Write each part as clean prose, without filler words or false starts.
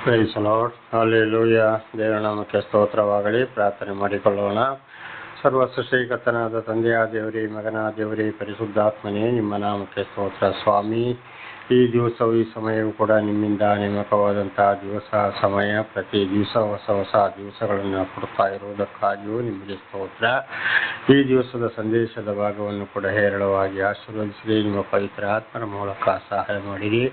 Price lord, hallelujah. ದೇವರ ನಾಮಕ್ಕೆ ಸ್ತೋತ್ರವಾಗಲಿ. ಪ್ರಾರ್ಥನೆ ಮಾಡಿಕೊಳ್ಳೋಣ. ಸರ್ವ ಸೃಷ್ಟಿಕರ್ತನಾದ ತಂದೆಯ ದೇವರೇ, ಮಗನ ದೇವರೇ, ಪರಿಶುದ್ಧಾತ್ಮನೇ, ನಿಮ್ಮ ನಾಮಕ್ಕೆ ಸ್ತೋತ್ರ ಸ್ವಾಮಿ. ಈ ದಿವಸವು ಈ ಸಮಯವು ಕೂಡ ನಿಮ್ಮಿಂದ ನೇಮಕವಾದಂತಹ ದಿವಸ ಸಮಯ. ಪ್ರತಿ ದಿವಸ ಹೊಸ ಹೊಸ ದಿವಸಗಳನ್ನು ಕೊಡ್ತಾ ಇರುವುದಕ್ಕಾಗಿಯೂ ನಿಮಗೆ ಸ್ತೋತ್ರ. ಈ ದಿವಸದ ಸಂದೇಶದ ಭಾಗವನ್ನು ಕೂಡ ಹೇರಳವಾಗಿ ಆಶೀರ್ವದಿಸಿರಿ. ನಿಮ್ಮ ಪವಿತ್ರ ಆತ್ಮರ ಮೂಲಕ ಸಹಾಯ ಮಾಡಿರಿ.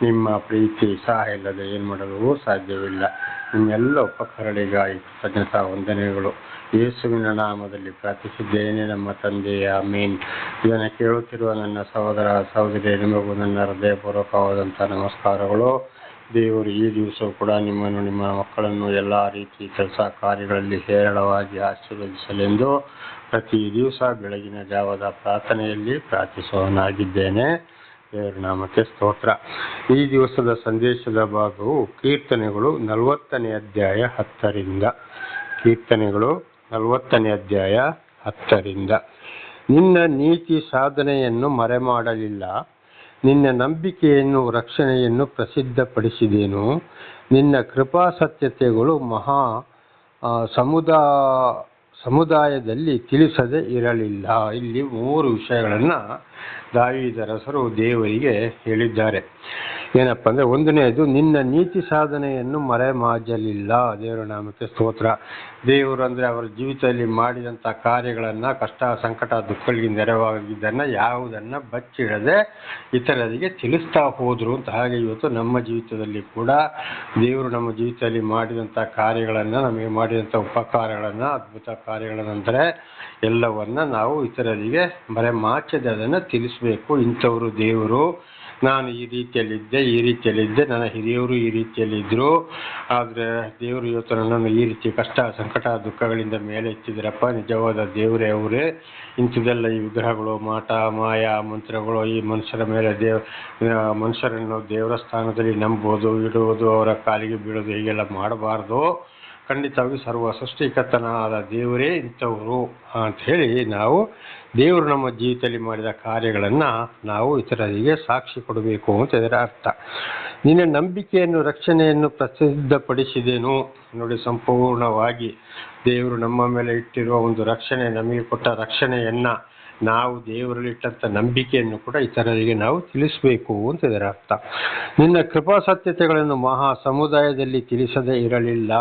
ನಿಮ್ಮ ಪ್ರೀತಿ ಸಹಾಯ ಇಲ್ಲದೆ ಏನು ಮಾಡಲು ಸಾಧ್ಯವಿಲ್ಲ. ನಿಮ್ಮೆಲ್ಲ ಉಪಕಾರಗಳಿಗಾಗಿ ಕೃತಜ್ಞತಾ ವಂದನೆಗಳು. ಯೇಸುವಿನ ನಾಮದಲ್ಲಿ ಪ್ರಾರ್ಥಿಸಿದ್ದೇನೆ ನಮ್ಮ ತಂದೆಯ ಆಮೆನ್. ಇದನ್ನು ಕೇಳುತ್ತಿರುವ ನನ್ನ ಸಹೋದರ ಸಹೋದರಿ, ನಿಮಗೂ ನನ್ನ ಹೃದಯಪೂರ್ವಕವಾದಂಥ ನಮಸ್ಕಾರಗಳು. ದೇವರು ಈ ದಿವಸವೂ ಕೂಡ ನಿಮ್ಮನ್ನು, ನಿಮ್ಮ ಮಕ್ಕಳನ್ನು ಎಲ್ಲ ರೀತಿ ಕೆಲಸ ಕಾರ್ಯಗಳಲ್ಲಿ ಹೇರಳವಾಗಿ ಆಶೀರ್ವದಿಸಲೆಂದು ಪ್ರತಿ ದಿವಸ ಬೆಳಗಿನ ಜಾವದ ಪ್ರಾರ್ಥನೆಯಲ್ಲಿ ಪ್ರಾರ್ಥಿಸುವವನಾಗಿದ್ದೇನೆ. ದೇವರ ನಾಮಕ್ಕೆ ಸ್ತೋತ್ರ. ಈ ದಿವಸದ ಸಂದೇಶದ ಭಾಗವು ಕೀರ್ತನೆಗಳು 40ನೇ ಅಧ್ಯಾಯ 10ರಿಂದ. ಕೀರ್ತನೆಗಳು 40ನೇ ಅಧ್ಯಾಯ 10ರಿಂದ. ನಿನ್ನ ನೀತಿ ಸಾಧನೆಯನ್ನು ಮರೆಮಾಡಲಿಲ್ಲ, ನಿನ್ನ ನಂಬಿಕೆಯನ್ನು ರಕ್ಷಣೆಯನ್ನು ಪ್ರಸಿದ್ಧಪಡಿಸಿದೆನು. ನಿನ್ನ ಕೃಪಾಸತ್ಯತೆಗಳು ಮಹಾ ಸಮುದಾಯದಲ್ಲಿ ತಿಳಿಸದೆ ಇರಲಿಲ್ಲ. ಇಲ್ಲಿ 3 ವಿಷಯಗಳನ್ನು ದಾವೀದರಸರು ದೇವರಿಗೆ ಹೇಳಿದ್ದಾರೆ. ಏನಪ್ಪ ಅಂದರೆ, ಒಂದನೇದು ನಿನ್ನ ನೀತಿ ಸಾಧನೆಯನ್ನು ಮರೆಮಾಚಲಿಲ್ಲ. ದೇವರ ನಾಮಕ್ಕೆ ಸ್ತೋತ್ರ. ದೇವರು ಅಂದರೆ ಅವರ ಜೀವಿತದಲ್ಲಿ ಮಾಡಿದಂಥ ಕಾರ್ಯಗಳನ್ನು, ಕಷ್ಟ ಸಂಕಟ ದುಃಖಗಳಿಗೆ ನೆರವಾಗಿದ್ದನ್ನು ಯಾವುದನ್ನು ಬಚ್ಚಿಡದೆ ಇತರರಿಗೆ ತಿಳಿಸ್ತಾ ಹೋದರು ಅಂತ. ಹಾಗೆ ಇವತ್ತು ನಮ್ಮ ಜೀವಿತದಲ್ಲಿ ಕೂಡ ದೇವರು ನಮ್ಮ ಜೀವಿತದಲ್ಲಿ ಮಾಡಿದಂಥ ಕಾರ್ಯಗಳನ್ನು, ನಮಗೆ ಮಾಡಿದಂಥ ಉಪಕಾರಗಳನ್ನು, ಅದ್ಭುತ ಕಾರ್ಯಗಳನ್ನೆಂದರೆ ಎಲ್ಲವನ್ನ ನಾವು ಇತರರಿಗೆ ಮರೆಮಾಚದೆ ಅದನ್ನು ತಿಳಿಸಬೇಕು. ಇಂಥವರು ದೇವರು, ನಾನು ಈ ರೀತಿಯಲ್ಲಿದ್ದೆ, ನನ್ನ ಹಿರಿಯವರು ಈ ರೀತಿಯಲ್ಲಿದ್ದರು, ಆದರೆ ದೇವರು ಇವತ್ತು ನನ್ನನ್ನು ಈ ರೀತಿ ಕಷ್ಟ ಸಂಕಟ ದುಃಖಗಳಿಂದ ಮೇಲೆ ಎತ್ತಿದ್ರಪ್ಪ. ನಿಜವಾದ ದೇವರೇ ಅವರೇ. ಇಂಥದ್ದೆಲ್ಲ ಈ ವಿಗ್ರಹಗಳು, ಮಾಟ ಮಾಯ ಮಂತ್ರಗಳು, ಈ ಮನುಷ್ಯರ ಮೇಲೆ ಮನುಷ್ಯರನ್ನು ದೇವರ ಸ್ಥಾನದಲ್ಲಿ ನಂಬೋದು, ಇಡುವುದು, ಅವರ ಕಾಲಿಗೆ ಬೀಳೋದು, ಹೀಗೆಲ್ಲ ಮಾಡಬಾರ್ದು. ಖಂಡಿತವಾಗಿ ಸರ್ವ ಸೃಷ್ಟಿಕರ್ತನಾದ ದೇವರೇ ಇಂಥವರು ಅಂತ ಹೇಳಿ ನಾವು ದೇವರು ನಮ್ಮ ಜೀವಿತದಲ್ಲಿ ಮಾಡಿದ ಕಾರ್ಯಗಳನ್ನು ನಾವು ಇತರರಿಗೆ ಸಾಕ್ಷಿ ಕೊಡಬೇಕು ಅಂತ ಇದರ ಅರ್ಥ. ನಿನ್ನ ನಂಬಿಕೆಯನ್ನು ರಕ್ಷಣೆಯನ್ನು ಪ್ರಸಿದ್ಧಪಡಿಸಿದೆನು. ನೋಡಿ, ಸಂಪೂರ್ಣವಾಗಿ ದೇವರು ನಮ್ಮ ಮೇಲೆ ಇಟ್ಟಿರುವ ಒಂದು ರಕ್ಷಣೆ, ನಮಗೆ ಕೊಟ್ಟ ರಕ್ಷಣೆಯನ್ನು ನಾವು ದೇವರಲ್ಲಿ ಇಟ್ಟಂಥ ನಂಬಿಕೆಯನ್ನು ಕೂಡ ಇತರರಿಗೆ ನಾವು ತಿಳಿಸಬೇಕು ಅಂತ ಇದರ ಅರ್ಥ. ನಿನ್ನ ಕೃಪಾಸತ್ಯತೆಗಳನ್ನು ಮಹಾ ಸಮುದಾಯದಲ್ಲಿ ತಿಳಿಸದೇ ಇರಲಿಲ್ಲ.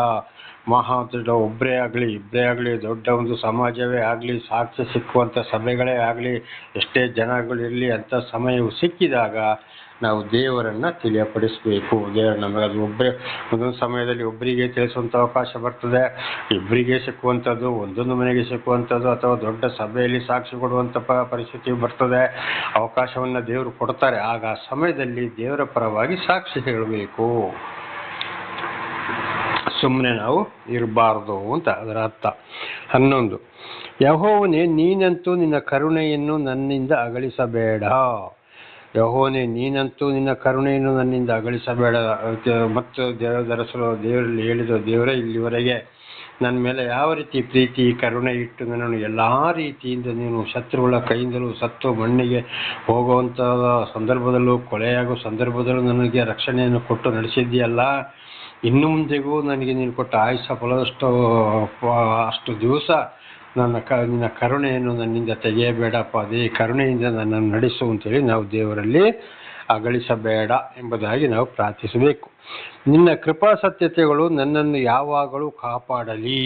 ಮಹಾ ದೊಡ್ಡ ಒಬ್ಬರೇ ಆಗಲಿ ಇಬ್ಬರೇ ಆಗಲಿ, ದೊಡ್ಡ ಒಂದು ಸಮಾಜವೇ ಆಗಲಿ, ಸಾಕ್ಷ್ಯ ಸಿಕ್ಕುವಂಥ ಸಭೆಗಳೇ ಆಗಲಿ, ಎಷ್ಟೇ ಜನಗಳಿರಲಿ, ಅಂಥ ಸಮಯವು ಸಿಕ್ಕಿದಾಗ ನಾವು ದೇವರನ್ನು ತಿಳಿಯಪಡಿಸಬೇಕು. ದೇವರು ನಮಗೆ ಅದು ಒಂದೊಂದು ಸಮಯದಲ್ಲಿ ಒಬ್ಬರಿಗೆ ತಿಳಿಸುವಂಥ ಅವಕಾಶ ಬರ್ತದೆ, ಇಬ್ಬರಿಗೆ ಸಿಕ್ಕುವಂಥದ್ದು, ಒಂದೊಂದು ಮನೆಗೆ ಸಿಕ್ಕುವಂಥದ್ದು, ಅಥವಾ ದೊಡ್ಡ ಸಭೆಯಲ್ಲಿ ಸಾಕ್ಷಿ ಕೊಡುವಂಥ ಪರಿಸ್ಥಿತಿ ಬರ್ತದೆ. ಅವಕಾಶವನ್ನು ದೇವರು ಕೊಡ್ತಾರೆ. ಆಗ ಆ ಸಮಯದಲ್ಲಿ ದೇವರ ಪರವಾಗಿ ಸಾಕ್ಷಿ ಹೇಳಬೇಕು, ಸುಮ್ಮನೆ ನಾವು ಇರಬಾರ್ದು ಅಂತ ಅದರ ಅರ್ಥ. 11, ಯೆಹೋವನೇ, ನೀನಂತೂ ನಿನ್ನ ಕರುಣೆಯನ್ನು ನನ್ನಿಂದ ಅಗಳಿಸಬೇಡ. ಯೆಹೋವನೇ, ನೀನಂತೂ ನಿನ್ನ ಕರುಣೆಯನ್ನು ನನ್ನಿಂದ ಅಗಳಿಸಬೇಡ. ಮತ್ತು ದೇವರಲ್ಲಿ ಹೇಳಿದ, ದೇವರೇ, ಇಲ್ಲಿವರೆಗೆ ನನ್ನ ಮೇಲೆ ಯಾವ ರೀತಿ ಪ್ರೀತಿ ಕರುಣೆ ಇಟ್ಟು ನನ್ನನ್ನು ಎಲ್ಲ ರೀತಿಯಿಂದ ನೀನು ಶತ್ರುಗಳ ಕೈಯಿಂದಲೂ ಸತ್ತು ಮಣ್ಣಿಗೆ ಹೋಗುವಂಥ ಸಂದರ್ಭದಲ್ಲೂ, ಕೊಲೆಯಾಗೋ ಸಂದರ್ಭದಲ್ಲೂ ನನಗೆ ರಕ್ಷಣೆಯನ್ನು ಕೊಟ್ಟು ನಡೆಸಿದ್ದೀಯಲ್ಲ, ಇನ್ನು ಮುಂದೆಗೂ ನನಗೆ ನೀನು ಕೊಟ್ಟ ಆಯುಷ್ಯ ಫಲದಷ್ಟು ಅಷ್ಟು ದಿವಸ ನಿನ್ನ ಕರುಣೆಯನ್ನು ನನ್ನಿಂದ ತೆಗೆಯಬೇಡಪ್ಪ. ಅದೇ ಕರುಣೆಯಿಂದ ನನ್ನನ್ನು ನಡೆಸು ಅಂತೇಳಿ ನಾವು ದೇವರಲ್ಲಿ ಅಗಳಿಸಬೇಡ ಎಂಬುದಾಗಿ ನಾವು ಪ್ರಾರ್ಥಿಸಬೇಕು. ನಿನ್ನ ಕೃಪಾಸತ್ಯತೆಗಳು ನನ್ನನ್ನು ಯಾವಾಗಲೂ ಕಾಪಾಡಲಿ.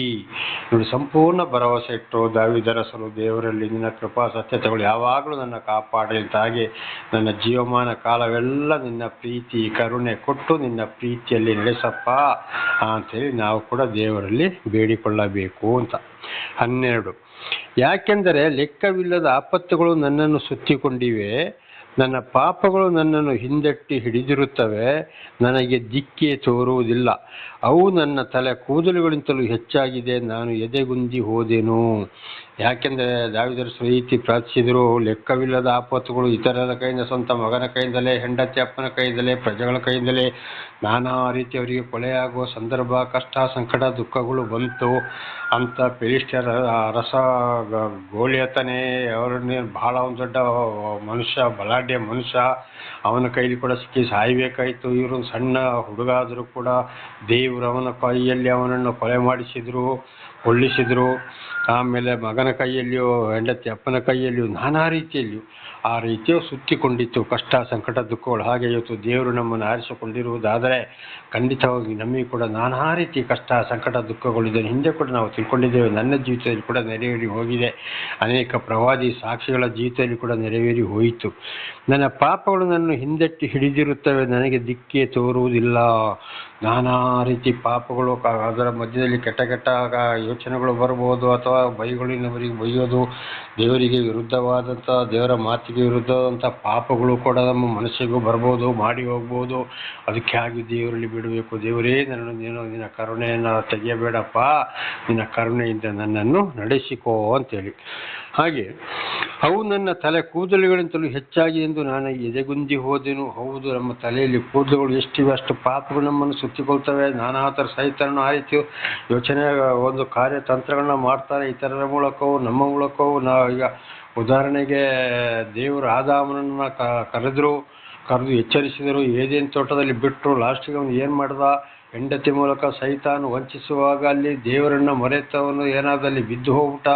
ನೋಡಿ, ಸಂಪೂರ್ಣ ಭರವಸೆ ಇಟ್ಟು ದಾವೀದರಸರು ದೇವರಲ್ಲಿ, ನಿನ್ನ ಕೃಪಾಸತ್ಯತೆಗಳು ಯಾವಾಗಲೂ ನನ್ನ ಕಾಪಾಡಲಿ ಅಂತ. ಹಾಗೆ ನನ್ನ ಜೀವಮಾನ ಕಾಲವೆಲ್ಲ ನಿನ್ನ ಪ್ರೀತಿ ಕರುಣೆ ಕೊಟ್ಟು ನಿನ್ನ ಪ್ರೀತಿಯಲ್ಲಿ ನಡೆಸಪ್ಪ ಅಂಥೇಳಿ ನಾವು ಕೂಡ ದೇವರಲ್ಲಿ ಬೇಡಿಕೊಳ್ಳಬೇಕು ಅಂತ. 12, ಯಾಕೆಂದರೆ ಲೆಕ್ಕವಿಲ್ಲದ ಆಪತ್ತುಗಳು ನನ್ನನ್ನು ಸುತ್ತಿಕೊಂಡಿವೆ, ನನ್ನ ಪಾಪಗಳು ನನ್ನನ್ನು ಹಿಂದಟ್ಟಿ ಹಿಡಿದಿರುತ್ತವೆ, ನನಗೆ ದಿಕ್ಕೇ ತೋರುವುದಿಲ್ಲ. ಅವು ನನ್ನ ತಲೆ ಕೂದಲುಗಳಿಂತಲೂ ಹೆಚ್ಚಾಗಿದೆ, ನಾನು ಎದೆಗುಂದಿ ಹೋದೆನು. ಯಾಕೆಂದರೆ ದಾವೀದರ ರೀತಿ ಪ್ರಾರ್ಥಿಸಿದರು, ಲೆಕ್ಕವಿಲ್ಲದ ಆಪತ್ತುಗಳು ಇತರರ ಕೈಯಿಂದ, ಸ್ವಂತ ಮಗನ ಕೈಯಿಂದಲೇ, ಹೆಂಡತಿ ಅಪ್ಪನ ಕೈಯಿಂದಲೇ, ಪ್ರಜೆಗಳ ಕೈಯಿಂದಲೇ ನಾನಾ ರೀತಿಯವರಿಗೆ ಕೊಲೆಯಾಗುವ ಸಂದರ್ಭ, ಕಷ್ಟ, ಸಂಕಟ, ದುಃಖಗಳು ಬಂತು ಅಂತ ಫಿಲಿಷ್ಟಿಯರ ಅರಸ ಗೋಲಿಯತನೇ ಅವರನ್ನೇ ಬಹಳ ಒಂದು ದೊಡ್ಡ ಮನುಷ್ಯ, ಬಲಾಢ್ಯ ಮನುಷ್ಯ, ಅವನ ಕೈಲಿ ಕೂಡ ಸಿಕ್ಕಿ ಸಾಯಬೇಕಾಯಿತು. ಇವರು ಸಣ್ಣ ಹುಡುಗ ಆದರೂ ಕೂಡ ದೇವರು ಅವನ ಕೈಯಲ್ಲಿ ಅವನನ್ನು ಕೊಲೆ ಮಾಡಿಸಿದ್ರು, ಕೊಲ್ಲಿಸಿದ್ರು. ಆಮೇಲೆ ಮಗನ ಕೈಯಲ್ಲಿಯೂ, ಹೆಂಡತಿ ಅಪ್ಪನ ಕೈಯಲ್ಲಿಯೂ, ನಾನಾ ರೀತಿಯಲ್ಲಿಯೂ ಆ ರೀತಿಯು ಸುತ್ತಿಕೊಂಡಿತ್ತು ಕಷ್ಟ, ಸಂಕಟ, ದುಃಖಗಳು. ಹಾಗೆ ಇವತ್ತು ದೇವರು ನಮ್ಮನ್ನು ಆರಿಸಿಕೊಂಡಿರುವುದಾದರೆ ಖಂಡಿತವಾಗಿ ನಮಗೆ ಕೂಡ ನಾನಾ ರೀತಿ ಕಷ್ಟ, ಸಂಕಟ, ದುಃಖಗಳಿದೆ. ಹಿಂದೆ ಕೂಡ ನಾವು ತಿಳ್ಕೊಂಡಿದ್ದೇವೆ, ನನ್ನ ಜೀವಿತದಲ್ಲಿ ಕೂಡ ನೆರವೇರಿ ಹೋಗಿದೆ, ಅನೇಕ ಪ್ರವಾದಿ ಸಾಕ್ಷಿಗಳ ಜೀವಿತದಲ್ಲಿ ಕೂಡ ನೆರವೇರಿ ಹೋಯಿತು. ನನ್ನ ಪಾಪಗಳು ನನ್ನ ಹಿಂದೆಟ್ಟಿ ಹಿಡಿದಿರುತ್ತವೆ, ನನಗೆ ದಿಕ್ಕೇ ತೋರುವುದಿಲ್ಲ. ನಾನಾ ರೀತಿ ಪಾಪಗಳು, ಅದರ ಮಧ್ಯದಲ್ಲಿ ಕೆಟ್ಟ ಕೆಟ್ಟ ಯೋಚನೆಗಳು ಬರ್ಬೋದು, ಅಥವಾ ಬೈಗಳಿನವರಿಗೆ ಬೈಯೋದು, ದೇವರಿಗೆ ವಿರುದ್ಧವಾದಂಥ, ದೇವರ ಮಾತಿಗೆ ವಿರುದ್ಧವಾದಂಥ ಪಾಪಗಳು ಕೂಡ ನಮ್ಮ ಮನಸ್ಸಿಗೂ ಬರ್ಬೋದು, ಮಾಡಿ ಹೋಗ್ಬೋದು. ಅದಕ್ಕೆ ಆಗಿ ದೇವರಲ್ಲಿ ಬಿಡಬೇಕು. ದೇವರೇ, ನೀನು ನಿನ್ನ ಕರುಣೆಯನ್ನು ತೆಗೆಯಬೇಡಪ್ಪ, ನಿನ್ನ ಕರುಣೆಯಿಂದ ನನ್ನನ್ನು ನಡೆಸಿಕೋ ಅಂತೇಳಿ. ಹಾಗೆ ಅವು ನನ್ನ ತಲೆ ಕೂದಲುಗಳಿಂತಲೂ ಹೆಚ್ಚಾಗಿ ಎಂದು ನಾನು ಎದೆಗುಂದಿ ಹೋದೆನು. ಹೌದು, ನಮ್ಮ ತಲೆಯಲ್ಲಿ ಕೂದಲುಗಳು ಎಷ್ಟಿವೆ ಅಷ್ಟು ಪಾಪಗಳು ನಮ್ಮನ್ನು ಸುತ್ತಿಕೊಳ್ತವೆ. ನಾನಾ ಥರ ಸೈತಾನನು ಆ ರೀತಿ ಯೋಚನೆ, ಒಂದು ಕಾರ್ಯತಂತ್ರಗಳನ್ನ ಮಾಡ್ತಾರೆ, ಇತರರ ಮೂಲಕವೂ ನಮ್ಮ ಮೂಲಕವೂ. ಈಗ ಉದಾಹರಣೆಗೆ ದೇವರು ಆದಾಮನನ್ನು ಕರೆದು ಎಚ್ಚರಿಸಿದರು, ಏದೇನು ತೋಟದಲ್ಲಿ ಬಿಟ್ಟರು. ಲಾಸ್ಟಿಗೆ ಅವನು ಏನು ಮಾಡ್ದ, ಹೆಂಡತಿ ಮೂಲಕ ಸೈತಾನು ವಂಚಿಸುವಾಗ ಅಲ್ಲಿ ದೇವರನ್ನು ಮರೆತವನು ಏನಾದಲ್ಲಿ ಬಿದ್ದು ಹೋಗ್ಬಿಟ್ಟ.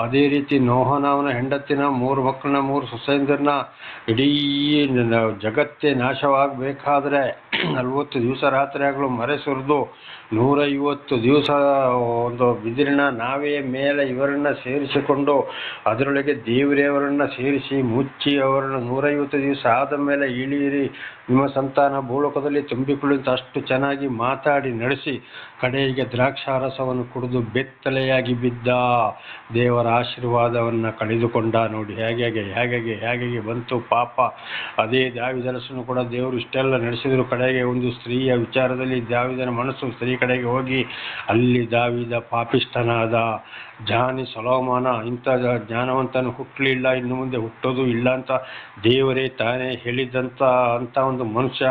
ಅದೇ ರೀತಿ ನೋಹನ, ಅವನ ಹೆಂಡತಿನ, 3 ಮಕ್ಕಳನ್ನ, 3 ಸೊಸೆಯಂದಿರನ್ನ, ಇಡೀ ಜಗತ್ತೇ ನಾಶವಾಗಬೇಕಾದ್ರೆ 40 ದಿವಸ ರಾತ್ರಿಯಾಗಲೂ ಮರೆ ಸುರಿದು 150 ದಿವಸ ಒಂದು ಬಿದಿರಿನ ನಾವೆಯ ಮೇಲೆ ಇವರನ್ನು ಸೇರಿಸಿಕೊಂಡು ಅದರೊಳಗೆ ದೇವರೇವರನ್ನು ಸೇರಿಸಿ ಮುಚ್ಚಿ ಅವರನ್ನು 150 ದಿವಸ ಆದ ಮೇಲೆ ಇಳಿಯಿರಿ, ನಿಮ್ಮ ಸಂತಾನ ಭೂಲೋಕದಲ್ಲಿ ತುಂಬಿಕೊಳ್ಳುವಂತ ಅಷ್ಟು ಚೆನ್ನಾಗಿ ಮಾತಾಡಿ ನಡೆಸಿ ಕಡೆಗೆ ದ್ರಾಕ್ಷಾರಸವನ್ನು ಕುಡಿದು ಬೆತ್ತಲೆಯಾಗಿ ಬಿದ್ದ. ದೇವರ ಆಶೀರ್ವಾದವನ್ನು ಕಳೆದುಕೊಂಡ. ನೋಡಿ ಹೇಗೆ ಬಂತು ಪಾಪ. ಅದೇ ದಾವೀದನನ್ನು ಕೂಡ ದೇವರು ಇಷ್ಟೆಲ್ಲ ನಡೆಸಿದ್ರು. ಕಡೆಗೆ ಒಂದು ಸ್ತ್ರೀಯ ವಿಚಾರದಲ್ಲಿ ದಾವೀದನ ಮನಸ್ಸು ಸ್ತ್ರೀ ಕಡೆಗೆ ಹೋಗಿ ಅಲ್ಲಿ ದಾವೀದ ಪಾಪಿಷ್ಠನಾದ. ಜ್ಞಾನಿ ಸೊಲೊಮೋನ ಇಂಥ ಜ್ಞಾನವಂತನು ಹುಟ್ಟಲಿಲ್ಲ, ಇನ್ನು ಮುಂದೆ ಹುಟ್ಟೋದು ಇಲ್ಲ ಅಂತ ದೇವರೇ ತಾನೇ ಹೇಳಿದಂಥ ಒಂದು ಮನುಷ್ಯ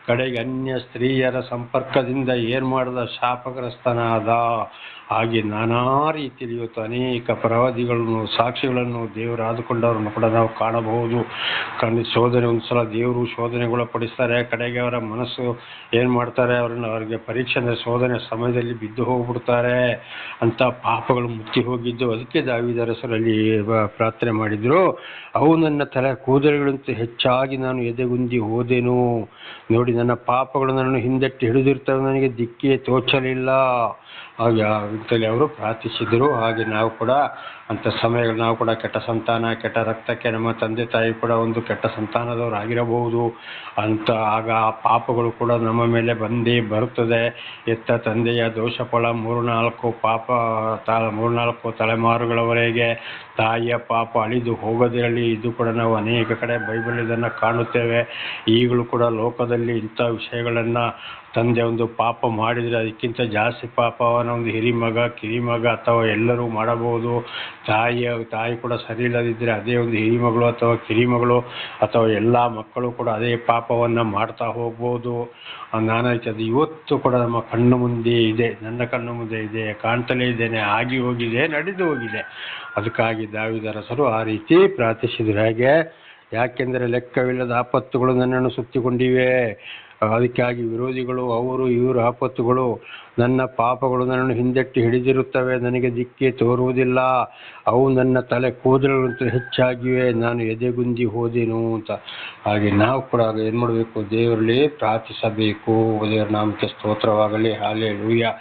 ಕಡೆಗೆ ಅನ್ಯ ಸ್ತ್ರೀಯರ ಸಂಪರ್ಕದಿಂದ ಏನು ಮಾಡಿದ, ಶಾಪಗ್ರಸ್ತನಾದ. ಹಾಗೆ ನಾನಾ ರೀತಿಯಲ್ಲಿ ಇವತ್ತು ಅನೇಕ ಪ್ರವಾದಿಗಳನ್ನು, ಸಾಕ್ಷಿಗಳನ್ನು ದೇವರು ಆದುಕೊಂಡವರನ್ನು ಕೂಡ ನಾವು ಕಾಣಬಹುದು. ಶೋಧನೆ, ಒಂದು ಸಲ ದೇವರು ಶೋಧನೆಗೊಳಪಡಿಸ್ತಾರೆ, ಕಡೆಗೆ ಅವರ ಮನಸ್ಸು ಏನು ಮಾಡ್ತಾರೆ, ಅವರಿಗೆ ಪರೀಕ್ಷೆ ಅಂದರೆ ಶೋಧನೆ ಸಮಯದಲ್ಲಿ ಬಿದ್ದು ಹೋಗ್ಬಿಡ್ತಾರೆ ಅಂತ ಪಾಪಗಳು ಮುಚ್ಚಿ ಹೋಗಿದ್ದು. ಅದಕ್ಕೆ ದಾವೀದರ ಹೆಸರಲ್ಲಿ ಪ್ರಾರ್ಥನೆ ಮಾಡಿದ್ರು, ಅವು ನನ್ನ ತಲೆ ಕೂದಲುಗಳಂತೆ ಹೆಚ್ಚಾಗಿ ನಾನು ಎದೆಗುಂದಿ ಹೋದೆನು. ನೋಡಿ, ನನ್ನ ಪಾಪಗಳು ನನ್ನನ್ನು ಹಿಂದೆಟ್ಟಿ ಹಿಡಿದಿರ್ತವೆ, ನನಗೆ ದಿಕ್ಕೇ ತೋಚಲಿಲ್ಲ. ಹಾಗೆ ಇಂಥಲ್ಲಿ ಅವರು ಪ್ರಾರ್ಥಿಸಿದರು. ಹಾಗೆ ನಾವು ಕೂಡ ಅಂಥ ಸಮಯಗಳು, ನಾವು ಕೂಡ ಕೆಟ್ಟ ಸಂತಾನ, ಕೆಟ್ಟ ರಕ್ತಕ್ಕೆ ನಮ್ಮ ತಂದೆ ತಾಯಿ ಕೂಡ ಒಂದು ಕೆಟ್ಟ ಸಂತಾನದವರು ಆಗಿರಬಹುದು ಅಂತ. ಆಗ ಆ ಪಾಪಗಳು ಕೂಡ ನಮ್ಮ ಮೇಲೆ ಬಂದೇ ಬರುತ್ತದೆ. ಎತ್ತ ತಂದೆಯ ದೋಷಫಲ 3-4 ಪಾಪ, 3-4 ತಲೆಮಾರುಗಳವರೆಗೆ ತಾಯಿಯ ಪಾಪ ಅಳಿದು ಹೋಗದಿರಲಿ. ಇದು ಕೂಡ ನಾವು ಅನೇಕ ಕಡೆ ಬೈಬಲ್ ಇದನ್ನು ಕಾಣುತ್ತೇವೆ. ಈಗಲೂ ಕೂಡ ಲೋಕದಲ್ಲಿ ಇಂಥ ವಿಷಯಗಳನ್ನು, ತಂದೆ ಒಂದು ಪಾಪ ಮಾಡಿದರೆ ಅದಕ್ಕಿಂತ ಜಾಸ್ತಿ ಪಾಪ ಅವನ ಒಂದು ಹಿರಿಮಗ, ಕಿರಿಮಗ ಅಥವಾ ಎಲ್ಲರೂ ಮಾಡಬಹುದು. ತಾಯಿ ಕೂಡ ಸರಿ ಇಲ್ಲದಿದ್ದರೆ ಅದೇ ಒಂದು ಹಿರಿಮಗಳು ಅಥವಾ ಕಿರಿಮಗಳು ಅಥವಾ ಎಲ್ಲ ಮಕ್ಕಳು ಕೂಡ ಅದೇ ಪಾಪವನ್ನು ಮಾಡ್ತಾ ಹೋಗ್ಬೋದು. ನಾನಾ ರೀತಿ ಅದು ಇವತ್ತು ಕೂಡ ನಮ್ಮ ಕಣ್ಣು ಮುಂದೆ ಇದೆ, ನನ್ನ ಕಣ್ಣು ಮುಂದೆ ಇದೆ, ಕಾಣ್ತಲೇ ಇದ್ದೇನೆ, ಆಗಿ ಹೋಗಿದೆ, ನಡೆದು ಹೋಗಿದೆ. ಅದಕ್ಕಾಗಿ ದಾವೀದರ ಅರಸರು ಆ ರೀತಿ ಪ್ರಾರ್ಥಿಸಿದರು. ಹಾಗೆ ಯಾಕೆಂದರೆ ಲೆಕ್ಕವಿಲ್ಲದ ಆಪತ್ತುಗಳು ನನ್ನನ್ನು ಸುತ್ತಿಕೊಂಡಿವೆ. ಅದಕ್ಕಾಗಿ ವಿರೋಧಿಗಳು, ಅವರು ಇವರು ಆಪತ್ತುಗಳು, ನನ್ನ ಪಾಪಗಳು ನನ್ನನ್ನು ಹಿಂದೆಟ್ಟಿ ಹಿಡಿದಿರುತ್ತವೆ, ನನಗೆ ದಿಕ್ಕೇ ತೋರುವುದಿಲ್ಲ. ಅವು ನನ್ನ ತಲೆ ಕೂದಲುಗಳಂತೂ ಹೆಚ್ಚಾಗಿವೆ, ನಾನು ಎದೆಗುಂದಿ ಹೋದೆನು ಅಂತ. ಹಾಗೆ ನಾವು ಕೂಡ ಏನು ಮಾಡಬೇಕು, ದೇವರಲ್ಲಿ ಪ್ರಾರ್ಥಿಸಬೇಕು. ದೇವರ ನಾಮಕ್ಕೆ ಸ್ತೋತ್ರವಾಗಲಿ. ಹಲ್ಲೆಲೂಯಾ.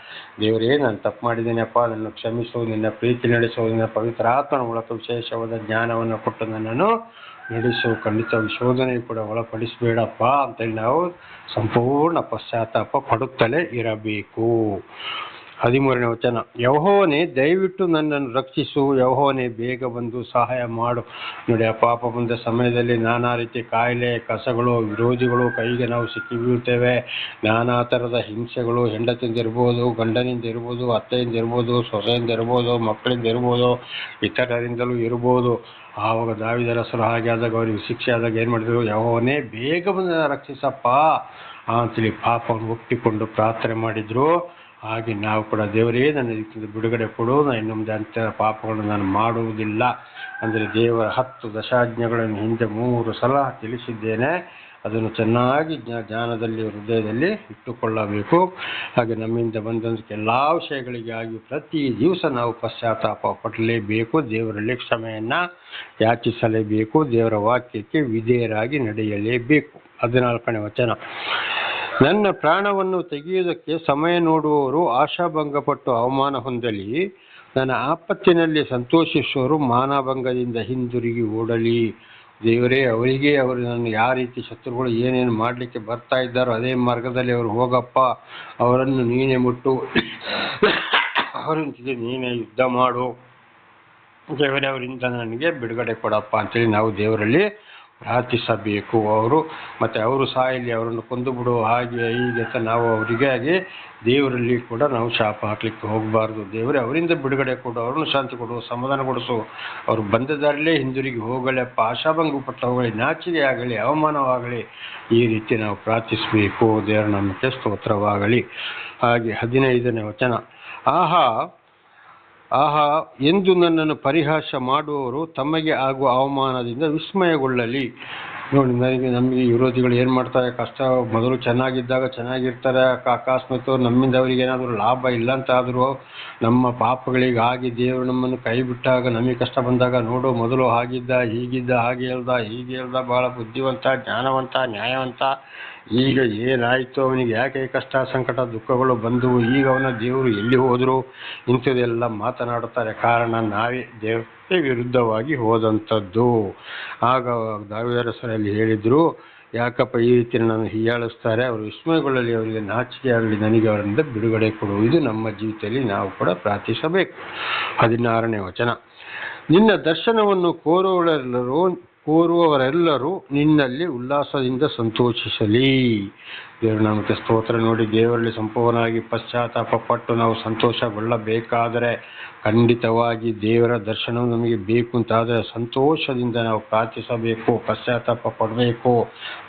ದೇವರೇ, ನಾನು ತಪ್ಪು ಮಾಡಿದ್ದೇನೆಪ್ಪ, ನನ್ನ ಕ್ಷಮಿಸು, ನಿನ್ನ ಪ್ರೀತಿ ನಡೆಸು, ನಿನ್ನ ಪವಿತ್ರ ಆತ್ಮನ ಮೂಲಕ ವಿಶೇಷವಾದ ಜ್ಞಾನವನ್ನು ಕೊಟ್ಟು ನನ್ನನ್ನು ನಡೆಸು. ಖಂಡಿತ ಶೋಧನೆ ಕೂಡ ಒಳಪಡಿಸಬೇಡಪ್ಪ ಅಂತೇಳಿ ನಾವು ಸಂಪೂರ್ಣ ಪಶ್ಚಾತ್ತಾಪ ಪಡುತ್ತಲೇ ಇರಬೇಕು. 13ನೇ ವಚನ. ಯೆಹೋವನೇ, ದಯವಿಟ್ಟು ನನ್ನನ್ನು ರಕ್ಷಿಸು. ಯೆಹೋವನೇ, ಬೇಗ ಬಂದು ಸಹಾಯ ಮಾಡು. ನೋಡಿ, ಆ ಪಾಪ ಬಂದ ಸಮಯದಲ್ಲಿ ನಾನಾ ರೀತಿ ಕಾಯಿಲೆ, ಕಸಗಳು, ವಿರೋಧಿಗಳು ಕೈಗೆ ನಾವು ಸಿಕ್ಕಿ ಬೀಳ್ತೇವೆ. ನಾನಾ ಥರದ ಹಿಂಸೆಗಳು, ಹೆಂಡತಿಯಿಂದ ಇರ್ಬೋದು, ಗಂಡನಿಂದ ಇರ್ಬೋದು, ಅತ್ತೆಯಿಂದ ಇರ್ಬೋದು, ಸೊಸೆಯಿಂದ ಇರ್ಬೋದು, ಮಕ್ಕಳಿಂದ ಇರ್ಬೋದು, ಇತರರಿಂದಲೂ ಇರ್ಬೋದು. ಆವಾಗ ದಾವೀದ ಅರಸರು ಹಾಗೆ ಆದಾಗ, ಅವರಿಗೆ ಶಿಕ್ಷೆ ಆದಾಗ ಏನು ಮಾಡಿದ್ರು? ಯೆಹೋವನೇ, ಬೇಗ ಬಂದು ರಕ್ಷಿಸಪ್ಪ ಅಂತೇಳಿ ಪಾಪವನ್ನು ಒಪ್ಪಿಕೊಂಡು ಪ್ರಾರ್ಥನೆ ಮಾಡಿದ್ರು. ಹಾಗೆ ನಾವು ಕೂಡ, ದೇವರೇ ನನ್ನ ಇದಕ್ಕಿಂತ ಬಿಡುಗಡೆ ಕೊಡು, ನಾನು ಇನ್ನೊಂದು ಅಂಥ ಪಾಪಗಳನ್ನು ನಾನು ಮಾಡುವುದಿಲ್ಲ ಅಂದರೆ ದೇವರ 10 ದಶಾಜ್ಞೆಗಳನ್ನು ಹಿಂದೆ 3 ಸಲ ತಿಳಿಸಿದ್ದೇನೆ. ಅದನ್ನು ಚೆನ್ನಾಗಿ ಜ್ಞಾನದಲ್ಲಿ, ಹೃದಯದಲ್ಲಿ ಇಟ್ಟುಕೊಳ್ಳಬೇಕು. ಹಾಗೆ ನಮ್ಮಿಂದ ಬಂದಂಥ ಎಲ್ಲ ವಿಷಯಗಳಿಗಾಗಿ ಪ್ರತಿ ದಿವಸ ನಾವು ಪಶ್ಚಾತ್ತಾಪ ಪಡಲೇಬೇಕು. ದೇವರಲ್ಲಿ ಕ್ಷಮೆಯನ್ನು ಯಾಚಿಸಲೇಬೇಕು. ದೇವರ ವಾಕ್ಯಕ್ಕೆ ವಿಧೇಯರಾಗಿ ನಡೆಯಲೇಬೇಕು. 14ನೇ ವಚನ. ನನ್ನ ಪ್ರಾಣವನ್ನು ತೆಗೆಯುವುದಕ್ಕೆ ಸಮಯ ನೋಡುವವರು ಆಶಾಭಂಗಪಟ್ಟು ಅವಮಾನ ಹೊಂದಲಿ. ನನ್ನ ಆಪತ್ತಿನಲ್ಲಿ ಸಂತೋಷಿಸುವವರು ಮಾನಭಂಗದಿಂದ ಹಿಂದಿರುಗಿ ಓಡಲಿ. ದೇವರೇ, ಅವರು ನನ್ನ ಯಾವ ರೀತಿ ಶತ್ರುಗಳು ಏನೇನು ಮಾಡಲಿಕ್ಕೆ ಬರ್ತಾ ಇದ್ದಾರೋ ಅದೇ ಮಾರ್ಗದಲ್ಲಿ ಅವರು ಹೋಗಪ್ಪ, ಅವರನ್ನು ನೀನೇ ಮುಟ್ಟು, ಅವರೊಂದಿಗೆ ನೀನೇ ಯುದ್ಧ ಮಾಡು. ದೇವರೇ, ಅವರಿಂದ ನನಗೆ ಬಿಡುಗಡೆ ಕೊಡಪ್ಪ ಅಂತೇಳಿ ನಾವು ದೇವರಲ್ಲಿ ಪ್ರಾರ್ಥಿಸಬೇಕು. ಅವರು ಸಾಯಲಿ, ಅವರನ್ನು ಕೊಂದು ಬಿಡು, ಹಾಗೆ ಹೀಗೆ ಅಂತ ನಾವು ಅವರಿಗಾಗಿ ದೇವರಲ್ಲಿ ಕೂಡ ನಾವು ಶಾಪ ಹಾಕ್ಲಿಕ್ಕೆ ಹೋಗಬಾರ್ದು. ದೇವರೇ, ಅವರಿಂದ ಬಿಡುಗಡೆ ಕೊಡು, ಅವ್ರನ್ನು ಶಾಂತಿ ಕೊಡು, ಸಮಾಧಾನ ಕೊಡಿಸು, ಅವರು ಬಂದ ದಾರಿಲೇ ಹಿಂದಿರುಗಿ ಹೋಗಲಪ್ಪ, ಆಶಾಭಂಗ ಪಟ್ಟವುಗಳಿ, ನಾಚಿಕೆ ಆಗಲಿ, ಅವಮಾನವಾಗಲಿ, ಈ ರೀತಿ ನಾವು ಪ್ರಾರ್ಥಿಸಬೇಕು. ದೇವರ ನಾಮಕ್ಕೆ ಸ್ತೋತ್ರವಾಗಲಿ. ಹಾಗೆ 15ನೇ ವಚನ. ಆಹಾ ಎಂದು ನನ್ನನ್ನು ಪರಿಹಾಸ ಮಾಡುವವರು ತಮಗೆ ಆಗುವ ಅವಮಾನದಿಂದ ವಿಸ್ಮಯಗೊಳ್ಳಲಿ. ನೋಡಿ, ನಮಗೆ ವಿರೋಧಿಗಳು ಏನು ಮಾಡ್ತಾರೆ? ಕಷ್ಟ ಮೊದಲು ಚೆನ್ನಾಗಿದ್ದಾಗ ಚೆನ್ನಾಗಿರ್ತಾರೆ. ಅಕಸ್ಮಾತ್ ನಮ್ಮಿಂದ ಅವರಿಗೆ ಏನಾದರೂ ಲಾಭ ಇಲ್ಲ ಅಂತಾದರೂ ನಮ್ಮ ಪಾಪಗಳಿಗೆ ಆಗಿ ದೇವರು ನಮ್ಮನ್ನು ಕೈ ಬಿಟ್ಟಾಗ, ನಮಗೆ ಕಷ್ಟ ಬಂದಾಗ, ನೋಡು ಮೊದಲು ಹಾಗಿದ್ದ, ಹೀಗಿದ್ದ, ಹಾಗೆ ಹೇಳ್ದ, ಭಾಳ ಬುದ್ಧಿವಂತ, ಜ್ಞಾನವಂತ, ನ್ಯಾಯವಂತ, ಈಗ ಏನಾಯಿತು ಅವನಿಗೆ? ಯಾಕೆ ಕಷ್ಟ, ಸಂಕಟ, ದುಃಖಗಳು ಬಂದವು? ಈಗ ಅವನ ದೇವರು ಎಲ್ಲಿ ಹೋದರು? ಇಂಥದ್ದೆಲ್ಲ ಮಾತನಾಡುತ್ತಾರೆ. ಕಾರಣ ನಾವೇ ದೇವರಿಗೆ ವಿರುದ್ಧವಾಗಿ ಹೋದಂಥದ್ದು. ಆಗ ದಾವೀದ ಅರಸರಲ್ಲಿ ಹೇಳಿದರು, ಯಾಕಪ್ಪ ಈ ರೀತಿ ನಾನು ಹೀಯಾಳಿಸ್ತಾರೆ? ಅವರು ವಿಸ್ಮಯಗೊಳ್ಳಲಿ, ಅವರಿಗೆ ನಾಚಿಕೆ ಆಗಲಿ, ನನಗೆ ಅವರಿಂದ ಬಿಡುಗಡೆ ಕೊಡು. ಇದು ನಮ್ಮ ಜೀವಿತದಲ್ಲಿ ನಾವು ಕೂಡ ಪ್ರಾರ್ಥಿಸಬೇಕು. 16ನೇ ವಚನ. ನಿನ್ನ ದರ್ಶನವನ್ನು ಕೋರುವವರೆಲ್ಲರೂ ನಿನ್ನಲ್ಲಿ ಉಲ್ಲಾಸದಿಂದ ಸಂತೋಷಿಸಲಿ. ದೇವರ ನಾಮಕ್ಕೆ ಸ್ತೋತ್ರ. ನೋಡಿ, ದೇವರಲ್ಲಿ ಸಂಪೂರ್ಣವಾಗಿ ಪಶ್ಚಾತ್ತಾಪ ಪಟ್ಟು ನಾವು ಸಂತೋಷಗೊಳ್ಳಬೇಕಾದರೆ, ಖಂಡಿತವಾಗಿ ದೇವರ ದರ್ಶನವು ನಮಗೆ ಬೇಕು ಅಂತಾದರೆ ಸಂತೋಷದಿಂದ ನಾವು ಪ್ರಾರ್ಥಿಸಬೇಕು, ಪಶ್ಚಾತ್ತಾಪ ಪಡಬೇಕು.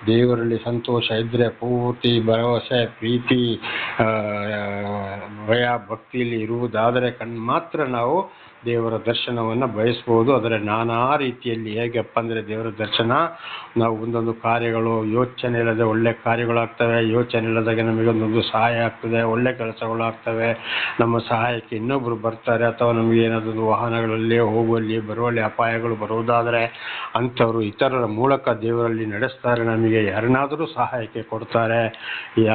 ದೇವರಲ್ಲಿ ಸಂತೋಷ ಇದ್ದರೆ, ಪೂರ್ತಿ ಭರವಸೆ, ಪ್ರೀತಿ, ಭಯ, ಭಕ್ತಿಯಲ್ಲಿ ಇರುವುದಾದರೆ ಮಾತ್ರ ನಾವು ದೇವರ ದರ್ಶನವನ್ನು ಬಯಸ್ಬೋದು. ಅದರ ನಾನಾ ರೀತಿಯಲ್ಲಿ ಹೇಗಪ್ಪ ಅಂದರೆ, ದೇವರ ದರ್ಶನ ನಾವು ಒಂದೊಂದು ಕಾರ್ಯಗಳು ಯೋಚನೆ ಇಲ್ಲದೆ ಒಳ್ಳೆ ಕಾರ್ಯಗಳಾಗ್ತವೆ. ಯೋಚನೆ ಇಲ್ಲದಾಗ ನಮಗೆ ಒಂದೊಂದು ಸಹಾಯ ಆಗ್ತದೆ, ಒಳ್ಳೆ ಕೆಲಸಗಳಾಗ್ತವೆ. ನಮ್ಮ ಸಹಾಯಕ್ಕೆ ಇನ್ನೊಬ್ಬರು ಬರ್ತಾರೆ, ಅಥವಾ ನಮಗೆ ಏನಾದರೂ ವಾಹನಗಳಲ್ಲಿ ಹೋಗುವಲ್ಲಿ ಬರುವಲ್ಲಿ ಅಪಾಯಗಳು ಬರುವುದಾದರೆ ಅಂಥವರು ಇತರರ ಮೂಲಕ ದೇವರಲ್ಲಿ ನಡೆಸ್ತಾರೆ, ನಮಗೆ ಯಾರನ್ನಾದರೂ ಸಹಾಯಕ್ಕೆ ಕೊಡ್ತಾರೆ.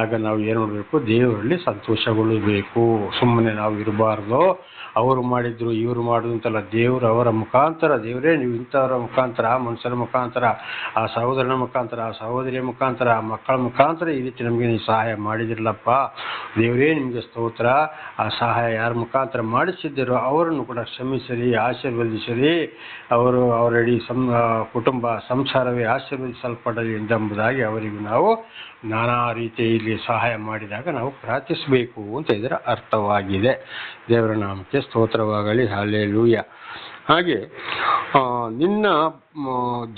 ಆಗ ನಾವು ಏನು ಮಾಡಬೇಕು? ದೇವರಲ್ಲಿ ಸಂತೋಷಗೊಳ್ಳಬೇಕು. ಸುಮ್ಮನೆ ನಾವು ಇರಬಾರ್ದು. ಅವರು ಮಾಡಿದ್ರು, ಇವರು ಮಾಡೋದು ಅಂತಲ್ಲ. ದೇವರು ಅವರ ಮುಖಾಂತರ, ದೇವರೇ ನೀವು ಇಂಥವರ ಮುಖಾಂತರ, ಆ ಮನುಷ್ಯರ ಮುಖಾಂತರ, ಆ ಸಹೋದರನ ಮುಖಾಂತರ, ಆ ಸಹೋದರಿಯ ಮುಖಾಂತರ, ಆ ಮಕ್ಕಳ ಮುಖಾಂತರ ಈ ರೀತಿ ನಮಗೆ ನೀವು ಸಹಾಯ ಮಾಡಿದಿರಲಪ್ಪ. ದೇವರೇ ನಿಮಗೆ ಸ್ತೋತ್ರ. ಆ ಸಹಾಯ ಯಾರ ಮುಖಾಂತರ ಮಾಡಿಸಿದ್ದೀರೋ ಅವರನ್ನು ಕೂಡ ಕ್ಷಮಿಸಿರಿ, ಆಶೀರ್ವದಿಸಿರಿ. ಅವರ ಇಡೀ ಕುಟುಂಬ ಸಂಸಾರವೇ ಆಶೀರ್ವದಿಸಲ್ಪಡಲಿ ಎಂಬುದಾಗಿ ಅವರಿಗೂ ನಾವು ನಾನಾ ರೀತಿಯಲ್ಲಿ ಸಹಾಯ ಮಾಡಿದಾಗ ನಾವು ಪ್ರಾರ್ಥಿಸಬೇಕು ಅಂತ ಇದರ ಅರ್ಥವಾಗಿದೆ. ದೇವರ ನಾಮಕ್ಕೆ ಸ್ತೋತ್ರವಾಗಲಿ. ಹಲ್ಲೆಲೂಯಾ. ಹಾಗೆ ನಿನ್ನ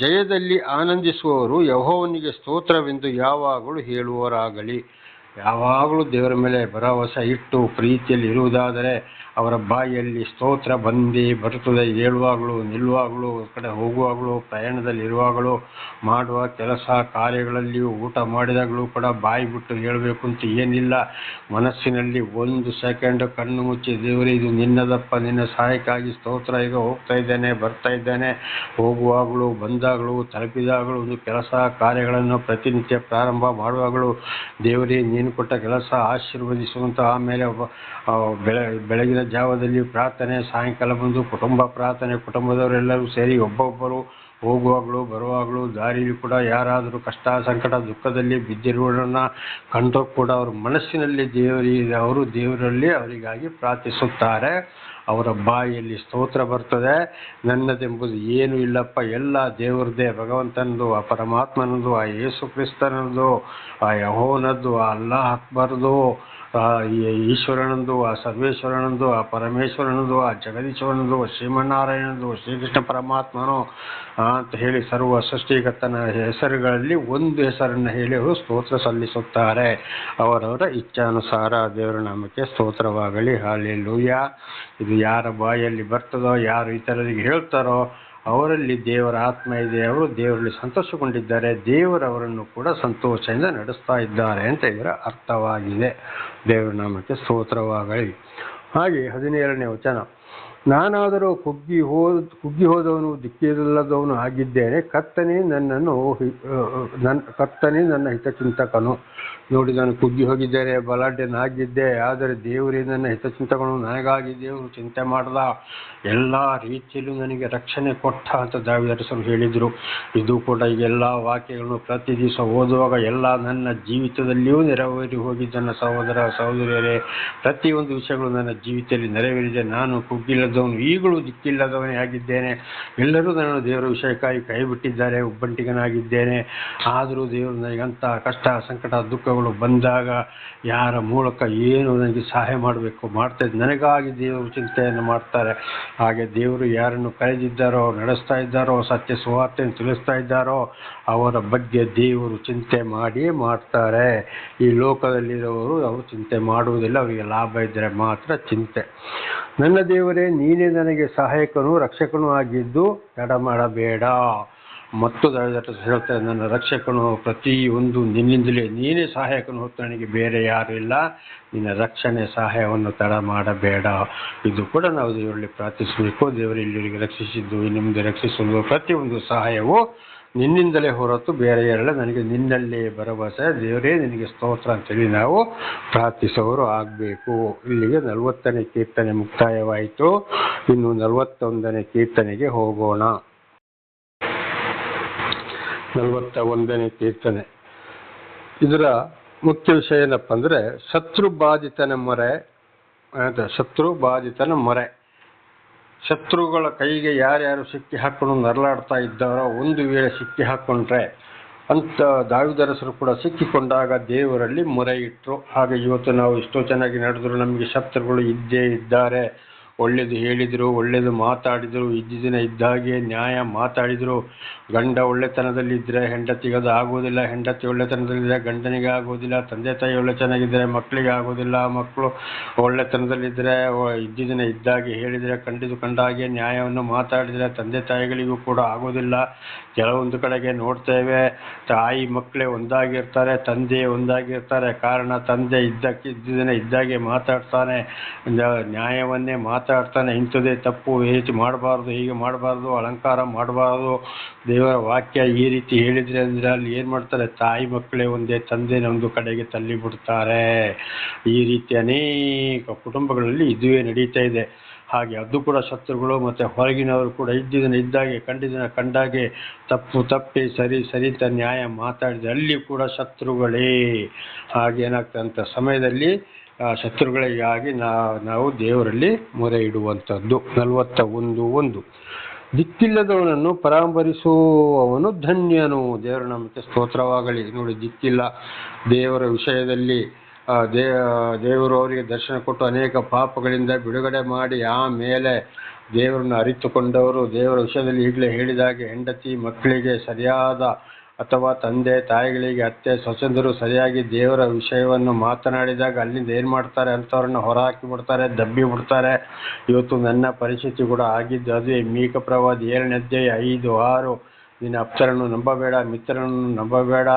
ಜಯದಲ್ಲಿ ಆನಂದಿಸುವವರು ಯೆಹೋವನಿಗೆ ಸ್ತೋತ್ರವೆಂದು ಯಾವಾಗಲೂ ಹೇಳುವವರಾಗಲಿ. ಯಾವಾಗಲೂ ದೇವರ ಮೇಲೆ ಭರವಸೆ ಇಟ್ಟು ಪ್ರೀತಿಯಲ್ಲಿ ಇರುವುದಾದರೆ ಅವರ ಬಾಯಿಯಲ್ಲಿ ಸ್ತೋತ್ರ ಬಂದೇ ಬರುತ್ತದೆ. ಹೇಳುವಾಗಲೂ, ನಿಲ್ಲುವಾಗಲೂ, ಕಡೆ ಹೋಗುವಾಗಲೂ, ಪ್ರಯಾಣದಲ್ಲಿ ಇರುವಾಗಲೂ, ಮಾಡುವ ಕೆಲಸ ಕಾರ್ಯಗಳಲ್ಲಿಯೂ, ಊಟ ಮಾಡಿದಾಗಲೂ ಕೂಡ ಬಾಯಿ ಬಿಟ್ಟು ಹೇಳಬೇಕು ಅಂತ ಏನಿಲ್ಲ. ಮನಸ್ಸಿನಲ್ಲಿ 1 ಸೆಕೆಂಡ್ ಕಣ್ಣು ಮುಚ್ಚಿ, ದೇವರೇ ಇದು ನಿನ್ನದಪ್ಪ, ನಿನ್ನ ಸಹಾಯಕ್ಕಾಗಿ ಸ್ತೋತ್ರ, ಈಗ ಹೋಗ್ತಾ ಇದ್ದೇನೆ, ಬರ್ತಾ ಇದ್ದೇನೆ, ಹೋಗುವಾಗಲೂ, ಬಂದಾಗಲೂ, ತಲುಪಿದಾಗಲೂ, ಒಂದು ಕೆಲಸ ಕಾರ್ಯಗಳನ್ನು ಪ್ರತಿನಿತ್ಯ ಪ್ರಾರಂಭ ಮಾಡುವಾಗಲೂ ದೇವರೇ ನೀನು ಕೊಟ್ಟ ಕೆಲಸ ಆಶೀರ್ವದಿಸುವಂಥ. ಆಮೇಲೆ ಬೆಳಗಿನ ಜಾವದಲ್ಲಿ ಪ್ರಾರ್ಥನೆ, ಸಾಯಂಕಾಲ ಬಂದು ಕುಟುಂಬ ಪ್ರಾರ್ಥನೆ, ಕುಟುಂಬದವರೆಲ್ಲರೂ ಸೇರಿ ಒಬ್ಬೊಬ್ಬರು ಹೋಗುವಾಗಲೂ ಬರುವಾಗಲೂ ದಾರಿಯಲ್ಲಿ ಕೂಡ ಯಾರಾದರೂ ಕಷ್ಟ ಸಂಕಟ ದುಃಖದಲ್ಲಿ ಬಿದ್ದಿರುವುದನ್ನು ಕಂಡರೂ ಕೂಡ ಅವ್ರ ಮನಸ್ಸಿನಲ್ಲಿ ಅವರು ದೇವರಲ್ಲಿ ಅವರಿಗಾಗಿ ಪ್ರಾರ್ಥಿಸುತ್ತಾರೆ. ಅವರ ಬಾಯಿಯಲ್ಲಿ ಸ್ತೋತ್ರ ಬರ್ತದೆ. ನನ್ನದೆಂಬುದು ಏನೂ ಇಲ್ಲಪ್ಪ, ಎಲ್ಲ ದೇವರದೇ, ಭಗವಂತನದು, ಆ ಪರಮಾತ್ಮನದು, ಆ ಯೇಸು ಕ್ರಿಸ್ತನದು, ಆ ಯೆಹೋವನದು, ಆ ಅಲ್ಲಾಹ್ ಅಕ್ಬರ್ದು, ಆ ಈಶ್ವರನಂದು, ಆ ಸರ್ವೇಶ್ವರನಂದು, ಆ ಪರಮೇಶ್ವರನದು, ಆ ಜಗದೀಶ್ವರನದು, ಶ್ರೀಮನ್ನಾರಾಯಣನದು, ಶ್ರೀಕೃಷ್ಣ ಪರಮಾತ್ಮನು ಅಂತ ಹೇಳಿ ಸರ್ವ ಸೃಷ್ಟಿಕರ್ತನ ಹೆಸರುಗಳಲ್ಲಿ ಒಂದು ಹೆಸರನ್ನು ಹೇಳಿ ಅವರು ಸ್ತೋತ್ರ ಸಲ್ಲಿಸುತ್ತಾರೆ. ಅವರವರ ಇಚ್ಛಾನುಸಾರ ದೇವರ ನಾಮಕ್ಕೆ ಸ್ತೋತ್ರವಾಗಲಿ. ಹಲ್ಲೆಲೂಯಾ. ಇದು ಯಾರ ಬಾಯಲ್ಲಿ ಬರ್ತದೋ, ಯಾರು ಇತರರಿಗೆ ಹೇಳ್ತಾರೋ ಅವರಲ್ಲಿ ದೇವರ ಆತ್ಮ ಇದೆ, ಅವರು ದೇವರಲ್ಲಿ ಸಂತೋಷಗೊಂಡಿದ್ದಾರೆ, ದೇವರವರನ್ನು ಕೂಡ ಸಂತೋಷದಿಂದ ನಡೆಸ್ತಾ ಇದ್ದಾರೆ ಅಂತ ಇದರ ಅರ್ಥವಾಗಿದೆ. ದೇವರ ನಾಮಕ್ಕೆ ಸ್ತೋತ್ರವಾಗಲಿ. ಹಾಗೆ 17ನೇ ವಚನ, ನಾನಾದರೂ ಕುಗ್ಗಿ ಹೋದವನು ದಿಕ್ಕಿಲ್ಲದವನು ಆಗಿದ್ದೇನೆ, ಕರ್ತನೇ ನನ್ನ ಹಿತಚಿಂತಕನು. ನೋಡಿ, ನಾನು ಕುಗ್ಗಿ ಹೋಗಿದ್ದೇನೆ, ಬಲಾಢ್ಯನಾಗಿದ್ದೆ, ಆದರೆ ದೇವರೇ ನನ್ನ ಹಿತಚಿಂತಕನು, ನನಗಾಗಿ ದೇವರು ಚಿಂತೆ ಮಾಡ್ದ, ಎಲ್ಲ ರೀತಿಯಲ್ಲೂ ನನಗೆ ರಕ್ಷಣೆ ಕೊಟ್ಟ ಅಂತ ದಾವೀದರಸರು ಹೇಳಿದರು. ಇದು ಕೂಡ ಎಲ್ಲ ವಾಕ್ಯಗಳನ್ನು ಪ್ರತಿ ದಿವಸ ಓದುವಾಗ ಎಲ್ಲ ನನ್ನ ಜೀವಿತದಲ್ಲಿಯೂ ನೆರವೇರಿ ಹೋಗಿದ್ದನ್ನ ಸಹೋದರ ಸಹೋದರಿಯರೇ, ಪ್ರತಿಯೊಂದು ವಿಷಯಗಳು ನನ್ನ ಜೀವಿತದಲ್ಲಿ ನೆರವೇರಿದೆ. ನಾನು ಕುಗ್ಗಿಲ್ಲದವನು, ಈಗಲೂ ದಿಕ್ಕಿಲ್ಲದವನೇ ಆಗಿದ್ದೇನೆ. ಎಲ್ಲರೂ ನನ್ನನ್ನು ದೇವರ ವಿಷಯಕ್ಕಾಗಿ ಕೈ ಬಿಟ್ಟಿದ್ದಾರೆ, ಒಬ್ಬಂಟಿಗನಾಗಿದ್ದೇನೆ. ಆದರೂ ದೇವರು ನನಗಂಥ ಕಷ್ಟ ಸಂಕಟ ದುಃಖಗಳು ಬಂದಾಗ ಯಾರ ಮೂಲಕ ಏನು ನನಗೆ ಸಹಾಯ ಮಾಡಬೇಕು ಮಾಡ್ತಾಯಿದ್ದು, ನನಗಾಗಿ ದೇವರು ಚಿಂತೆಯನ್ನು ಮಾಡ್ತಾರೆ. ಹಾಗೆ ದೇವರು ಯಾರನ್ನು ಕರೆದಿದ್ದಾರೋ, ನಡೆಸ್ತಾ ಇದ್ದಾರೋ, ಸತ್ಯ ಸುವಾರ್ತೆಯನ್ನು ತಿಳಿಸ್ತಾ ಇದ್ದಾರೋ ಅವರ ಬಗ್ಗೆ ದೇವರು ಚಿಂತೆ ಮಾಡಿಯೇ ಮಾಡ್ತಾರೆ. ಈ ಲೋಕದಲ್ಲಿರೋರು ಅವರು ಚಿಂತೆ ಮಾಡುವುದಿಲ್ಲ, ಅವರಿಗೆ ಲಾಭ ಇದ್ದರೆ ಮಾತ್ರ ಚಿಂತೆ. ನನ್ನ ದೇವರೇ, ನೀನೇ ನನಗೆ ಸಹಾಯಕನೂ ರಕ್ಷಕನೂ ಆಗಿದ್ದು ತಡ ಮಾಡಬೇಡ. ಮತ್ತು ಹೇಳ್ತಾರೆ, ನನ್ನ ರಕ್ಷಕನು ಪ್ರತಿಯೊಂದು ನಿನ್ನಿಂದಲೇ, ನೀನೇ ಸಹಾಯಕನು ಹೊತ್ತು ನನಗೆ ಬೇರೆ ಯಾರು ಇಲ್ಲ, ನಿನ್ನ ರಕ್ಷಣೆ ಸಹಾಯವನ್ನು ತಡ ಮಾಡಬೇಡ. ಇದು ಕೂಡ ನಾವು ದೇವರಲ್ಲಿ ಪ್ರಾರ್ಥಿಸಬೇಕು. ದೇವರು ಇಲ್ಲಿವರೆಗೆ ರಕ್ಷಿಸಿದ್ದು, ನಿಮ್ಮದು ರಕ್ಷಿಸುವುದು, ಪ್ರತಿಯೊಂದು ಸಹಾಯವು ನಿನ್ನಿಂದಲೇ ಹೊರತು ಬೇರೆ ಯಾರಲ್ಲ, ನನಗೆ ನಿನ್ನಲ್ಲೇ ಭರವಸೆ, ದೇವರೇ ನಿನಗೆ ಸ್ತೋತ್ರ ಅಂತೇಳಿ ನಾವು ಪ್ರಾರ್ಥಿಸೋರು ಆಗಬೇಕು. ಇಲ್ಲಿಗೆ 40ನೇ ಕೀರ್ತನೆ ಮುಕ್ತಾಯವಾಯಿತು. ಇನ್ನು 41ನೇ ಕೀರ್ತನೆಗೆ ಹೋಗೋಣ. 41ನೇ ಕೀರ್ತನೆ, ಇದರ ಮುಖ್ಯ ವಿಷಯ ಏನಪ್ಪ ಅಂದರೆ ಶತ್ರುಬಾಧಿತನ ಮೊರೆ. ಶತ್ರುಗಳ ಕೈಗೆ ಯಾರ್ಯಾರು ಸಿಕ್ಕಿ ಹಾಕೊಂಡು ನರಳಾಡ್ತಾ ಇದ್ದಾರೋ, ಒಂದು ವೇಳೆ ಸಿಕ್ಕಿ ಹಾಕ್ಕೊಂಡ್ರೆ ಅಂತ ದಾವೀದರಸರು ಕೂಡ ಸಿಕ್ಕಿಕೊಂಡಾಗ ದೇವರಲ್ಲಿ ಮೊರೆ ಇಟ್ಟರು. ಹಾಗೆ ಇವತ್ತು ನಾವು ಎಷ್ಟೋ ಚೆನ್ನಾಗಿ ನಡೆದ್ರು, ನಮಗೆ ಶತ್ರುಗಳು ಇದ್ದೇ ಇದ್ದಾರೆ. ಒಳ್ಳೇದು ಹೇಳಿದರು, ಒಳ್ಳೇದು ಮಾತಾಡಿದರು, ದಿನ ಇದ್ದಾಗೆ ನ್ಯಾಯ ಮಾತಾಡಿದರು. ಗಂಡ ಒಳ್ಳೆತನದಲ್ಲಿದ್ದರೆ ಹೆಂಡತಿಗೆ ಅದು ಆಗೋದಿಲ್ಲ, ಹೆಂಡತಿ ಒಳ್ಳೆತನದಲ್ಲಿದ್ದರೆ ಗಂಡನಿಗೆ ಆಗೋದಿಲ್ಲ, ತಂದೆ ತಾಯಿ ಒಳ್ಳೆ ಚೆನ್ನಾಗಿದ್ದರೆ ಮಕ್ಕಳಿಗೆ ಆಗೋದಿಲ್ಲ, ಮಕ್ಕಳು ಒಳ್ಳೆತನದಲ್ಲಿದ್ದರೆ ದಿನ ಇದ್ದಾಗೆ ಹೇಳಿದರೆ, ಕಂಡಾಗೆ ನ್ಯಾಯವನ್ನು ಮಾತಾಡಿದರೆ ತಂದೆ ತಾಯಿಗಳಿಗೂ ಕೂಡ ಆಗೋದಿಲ್ಲ. ಕೆಲವೊಂದು ಕಡೆಗೆ ನೋಡ್ತೇವೆ, ತಾಯಿ ಮಕ್ಕಳೇ ಒಂದಾಗಿರ್ತಾರೆ, ತಂದೆ ಒಂದಾಗಿರ್ತಾರೆ. ಕಾರಣ ತಂದೆ ದಿನ ಇದ್ದಾಗೆ ಮಾತಾಡ್ತಾನೆ, ನ್ಯಾಯವನ್ನೇ ಮಾತಾಡ್ತಾನೆ. ಇಂಥದ್ದೇ ತಪ್ಪು, ಈ ರೀತಿ ಮಾಡಬಾರ್ದು, ಹೀಗೆ ಮಾಡಬಾರ್ದು, ಅಲಂಕಾರ ಮಾಡಬಾರ್ದು, ದೇವರ ವಾಕ್ಯ ಈ ರೀತಿ ಹೇಳಿದ್ರೆ ಅಂದರೆ ಅಲ್ಲಿ ಏನು ಮಾಡ್ತಾರೆ, ತಾಯಿ ಮಕ್ಕಳೇ ಒಂದೇ, ತಂದೆನ ಒಂದು ಕಡೆಗೆ ತಳ್ಳಿ ಬಿಡ್ತಾರೆ. ಈ ರೀತಿ ಅನೇಕ ಕುಟುಂಬಗಳಲ್ಲಿ ಇದುವೇ ನಡೀತಾ ಇದೆ. ಹಾಗೆ ಅದು ಕೂಡ ಶತ್ರುಗಳು ಮತ್ತು ಹೊರಗಿನವರು ಕೂಡ ಇದ್ದಾಗೆ ಕಂಡಾಗೆ ತಪ್ಪಿ ಸರಿ ಅಂತ ನ್ಯಾಯ ಮಾತಾಡಿದರೆ ಅಲ್ಲಿ ಕೂಡ ಶತ್ರುಗಳೇ. ಹಾಗೇನಾಗ್ತದೆ ಅಂತ ಸಮಯದಲ್ಲಿ ಶತ್ರುಗಳಿಗಾಗಿ ನಾವು ದೇವರಲ್ಲಿ ಮೊರೆ ಇಡುವಂಥದ್ದು. 41:1, ದಿಕ್ಕಿಲ್ಲದವನನ್ನು ಪರಾಮರಿಸುವವನು ಧನ್ಯನು. ದೇವರ ನಾಮಕ್ಕೆ ಸ್ತೋತ್ರವಾಗಲಿ. ನೋಡಿ, ದಿಕ್ಕಿಲ್ಲ ದೇವರ ವಿಷಯದಲ್ಲಿ ದೇವರು ಅವರಿಗೆ ದರ್ಶನ ಕೊಟ್ಟು ಅನೇಕ ಪಾಪಗಳಿಂದ ಬಿಡುಗಡೆ ಮಾಡಿ ಆಮೇಲೆ ದೇವರನ್ನು ಅರಿತುಕೊಂಡವರು ದೇವರ ವಿಷಯದಲ್ಲಿ ಈಗಲೇ ಹೇಳಿದಾಗೆ ಹೆಂಡತಿ ಮಕ್ಕಳಿಗೆ ಸರಿಯಾದ ಅಥವಾ ತಂದೆ ತಾಯಿಗಳಿಗೆ ಅತ್ತೆ ಸೊಸೆಂದರು ಸರಿಯಾಗಿ ದೇವರ ವಿಷಯವನ್ನು ಮಾತನಾಡಿದಾಗ ಅಲ್ಲಿಂದ ಏನು ಮಾಡ್ತಾರೆ, ಅಂಥವ್ರನ್ನ ಹೊರಹಾಕಿ ಬಿಡ್ತಾರೆ, ದಬ್ಬಿ ಬಿಡ್ತಾರೆ. ಇವತ್ತು ನನ್ನ ಪರಿಸ್ಥಿತಿ ಕೂಡ ಆಗಿದ್ದು ಅದೇ. ಮೀಕ ಪ್ರವಾದಿ 7ನೇ ಅಧ್ಯಾಯ 5-6, ನಿನ್ನ ಅಪ್ಸರನ್ನು ನಂಬಬೇಡ, ಮಿತ್ರನನ್ನು ನಂಬಬೇಡ,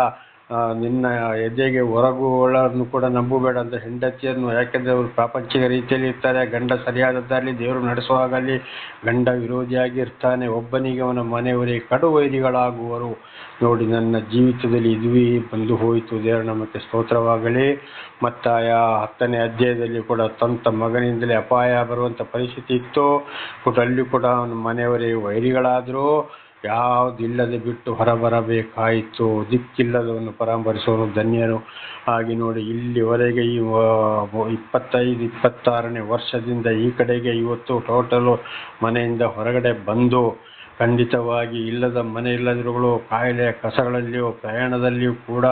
ನಿನ್ನ ಎದೆಗೆ ಹೊರಗುವವಳನ್ನು ಕೂಡ ನಂಬಬೇಡ ಅಂತ ಹೆಂಡತಿಯನ್ನು. ಯಾಕೆಂದರೆ ಅವರು ಪ್ರಾಪಂಚಿಕ ರೀತಿಯಲ್ಲಿ ಇರ್ತಾರೆ. ಗಂಡ ಸರಿಯಾದದ್ದಾಗಲಿ ದೇವರು ನಡೆಸುವಾಗಲಿ ಗಂಡ ವಿರೋಧಿಯಾಗಿ ಇರ್ತಾನೆ. ಒಬ್ಬನಿಗೆ ಅವನ ಮನೆಯವರಿಗೆ ಕಡುವೈರಿಗಳಾಗುವರು. ನೋಡಿ, ನನ್ನ ಜೀವಿತದಲ್ಲಿ ಇದುವೇ ಬಂದು ಹೋಯಿತು. ದೇವರ ನಾಮಕ್ಕೆ ಸ್ತೋತ್ರವಾಗಲಿ. ಮತ್ತಾಯ 10ನೇ ಅಧ್ಯಾಯದಲ್ಲಿ ಕೂಡ ಸ್ವಂತ ಮಗನಿಂದಲೇ ಅಪಾಯ ಬರುವಂಥ ಪರಿಸ್ಥಿತಿ ಇತ್ತು. ಅಲ್ಲಿ ಕೂಡ ಅವನ ಮನೆಯವರಿಗೆ ವೈರಿಗಳಾದರು. ಯಾವುದಿಲ್ಲದೆ ಬಿಟ್ಟು ಹೊರಬರಬೇಕಾಯಿತು. ದಿಕ್ಕಿಲ್ಲದವನ್ನು ಪರಾಮರಿಸುವನು ಧನ್ಯರು. ಹಾಗೆ ನೋಡಿ, ಇಲ್ಲಿವರೆಗೆ ಈ 25-26ನೇ ವರ್ಷದಿಂದ ಈ ಕಡೆಗೆ ಇವತ್ತು ಟೋಟಲು ಮನೆಯಿಂದ ಹೊರಗಡೆ ಬಂದು ಖಂಡಿತವಾಗಿ ಇಲ್ಲದ ಮನೆ ಇಲ್ಲದಿರುಗಳು, ಕಾಯಿಲೆ ಕಸಗಳಲ್ಲಿಯೂ ಪ್ರಯಾಣದಲ್ಲಿಯೂ ಕೂಡ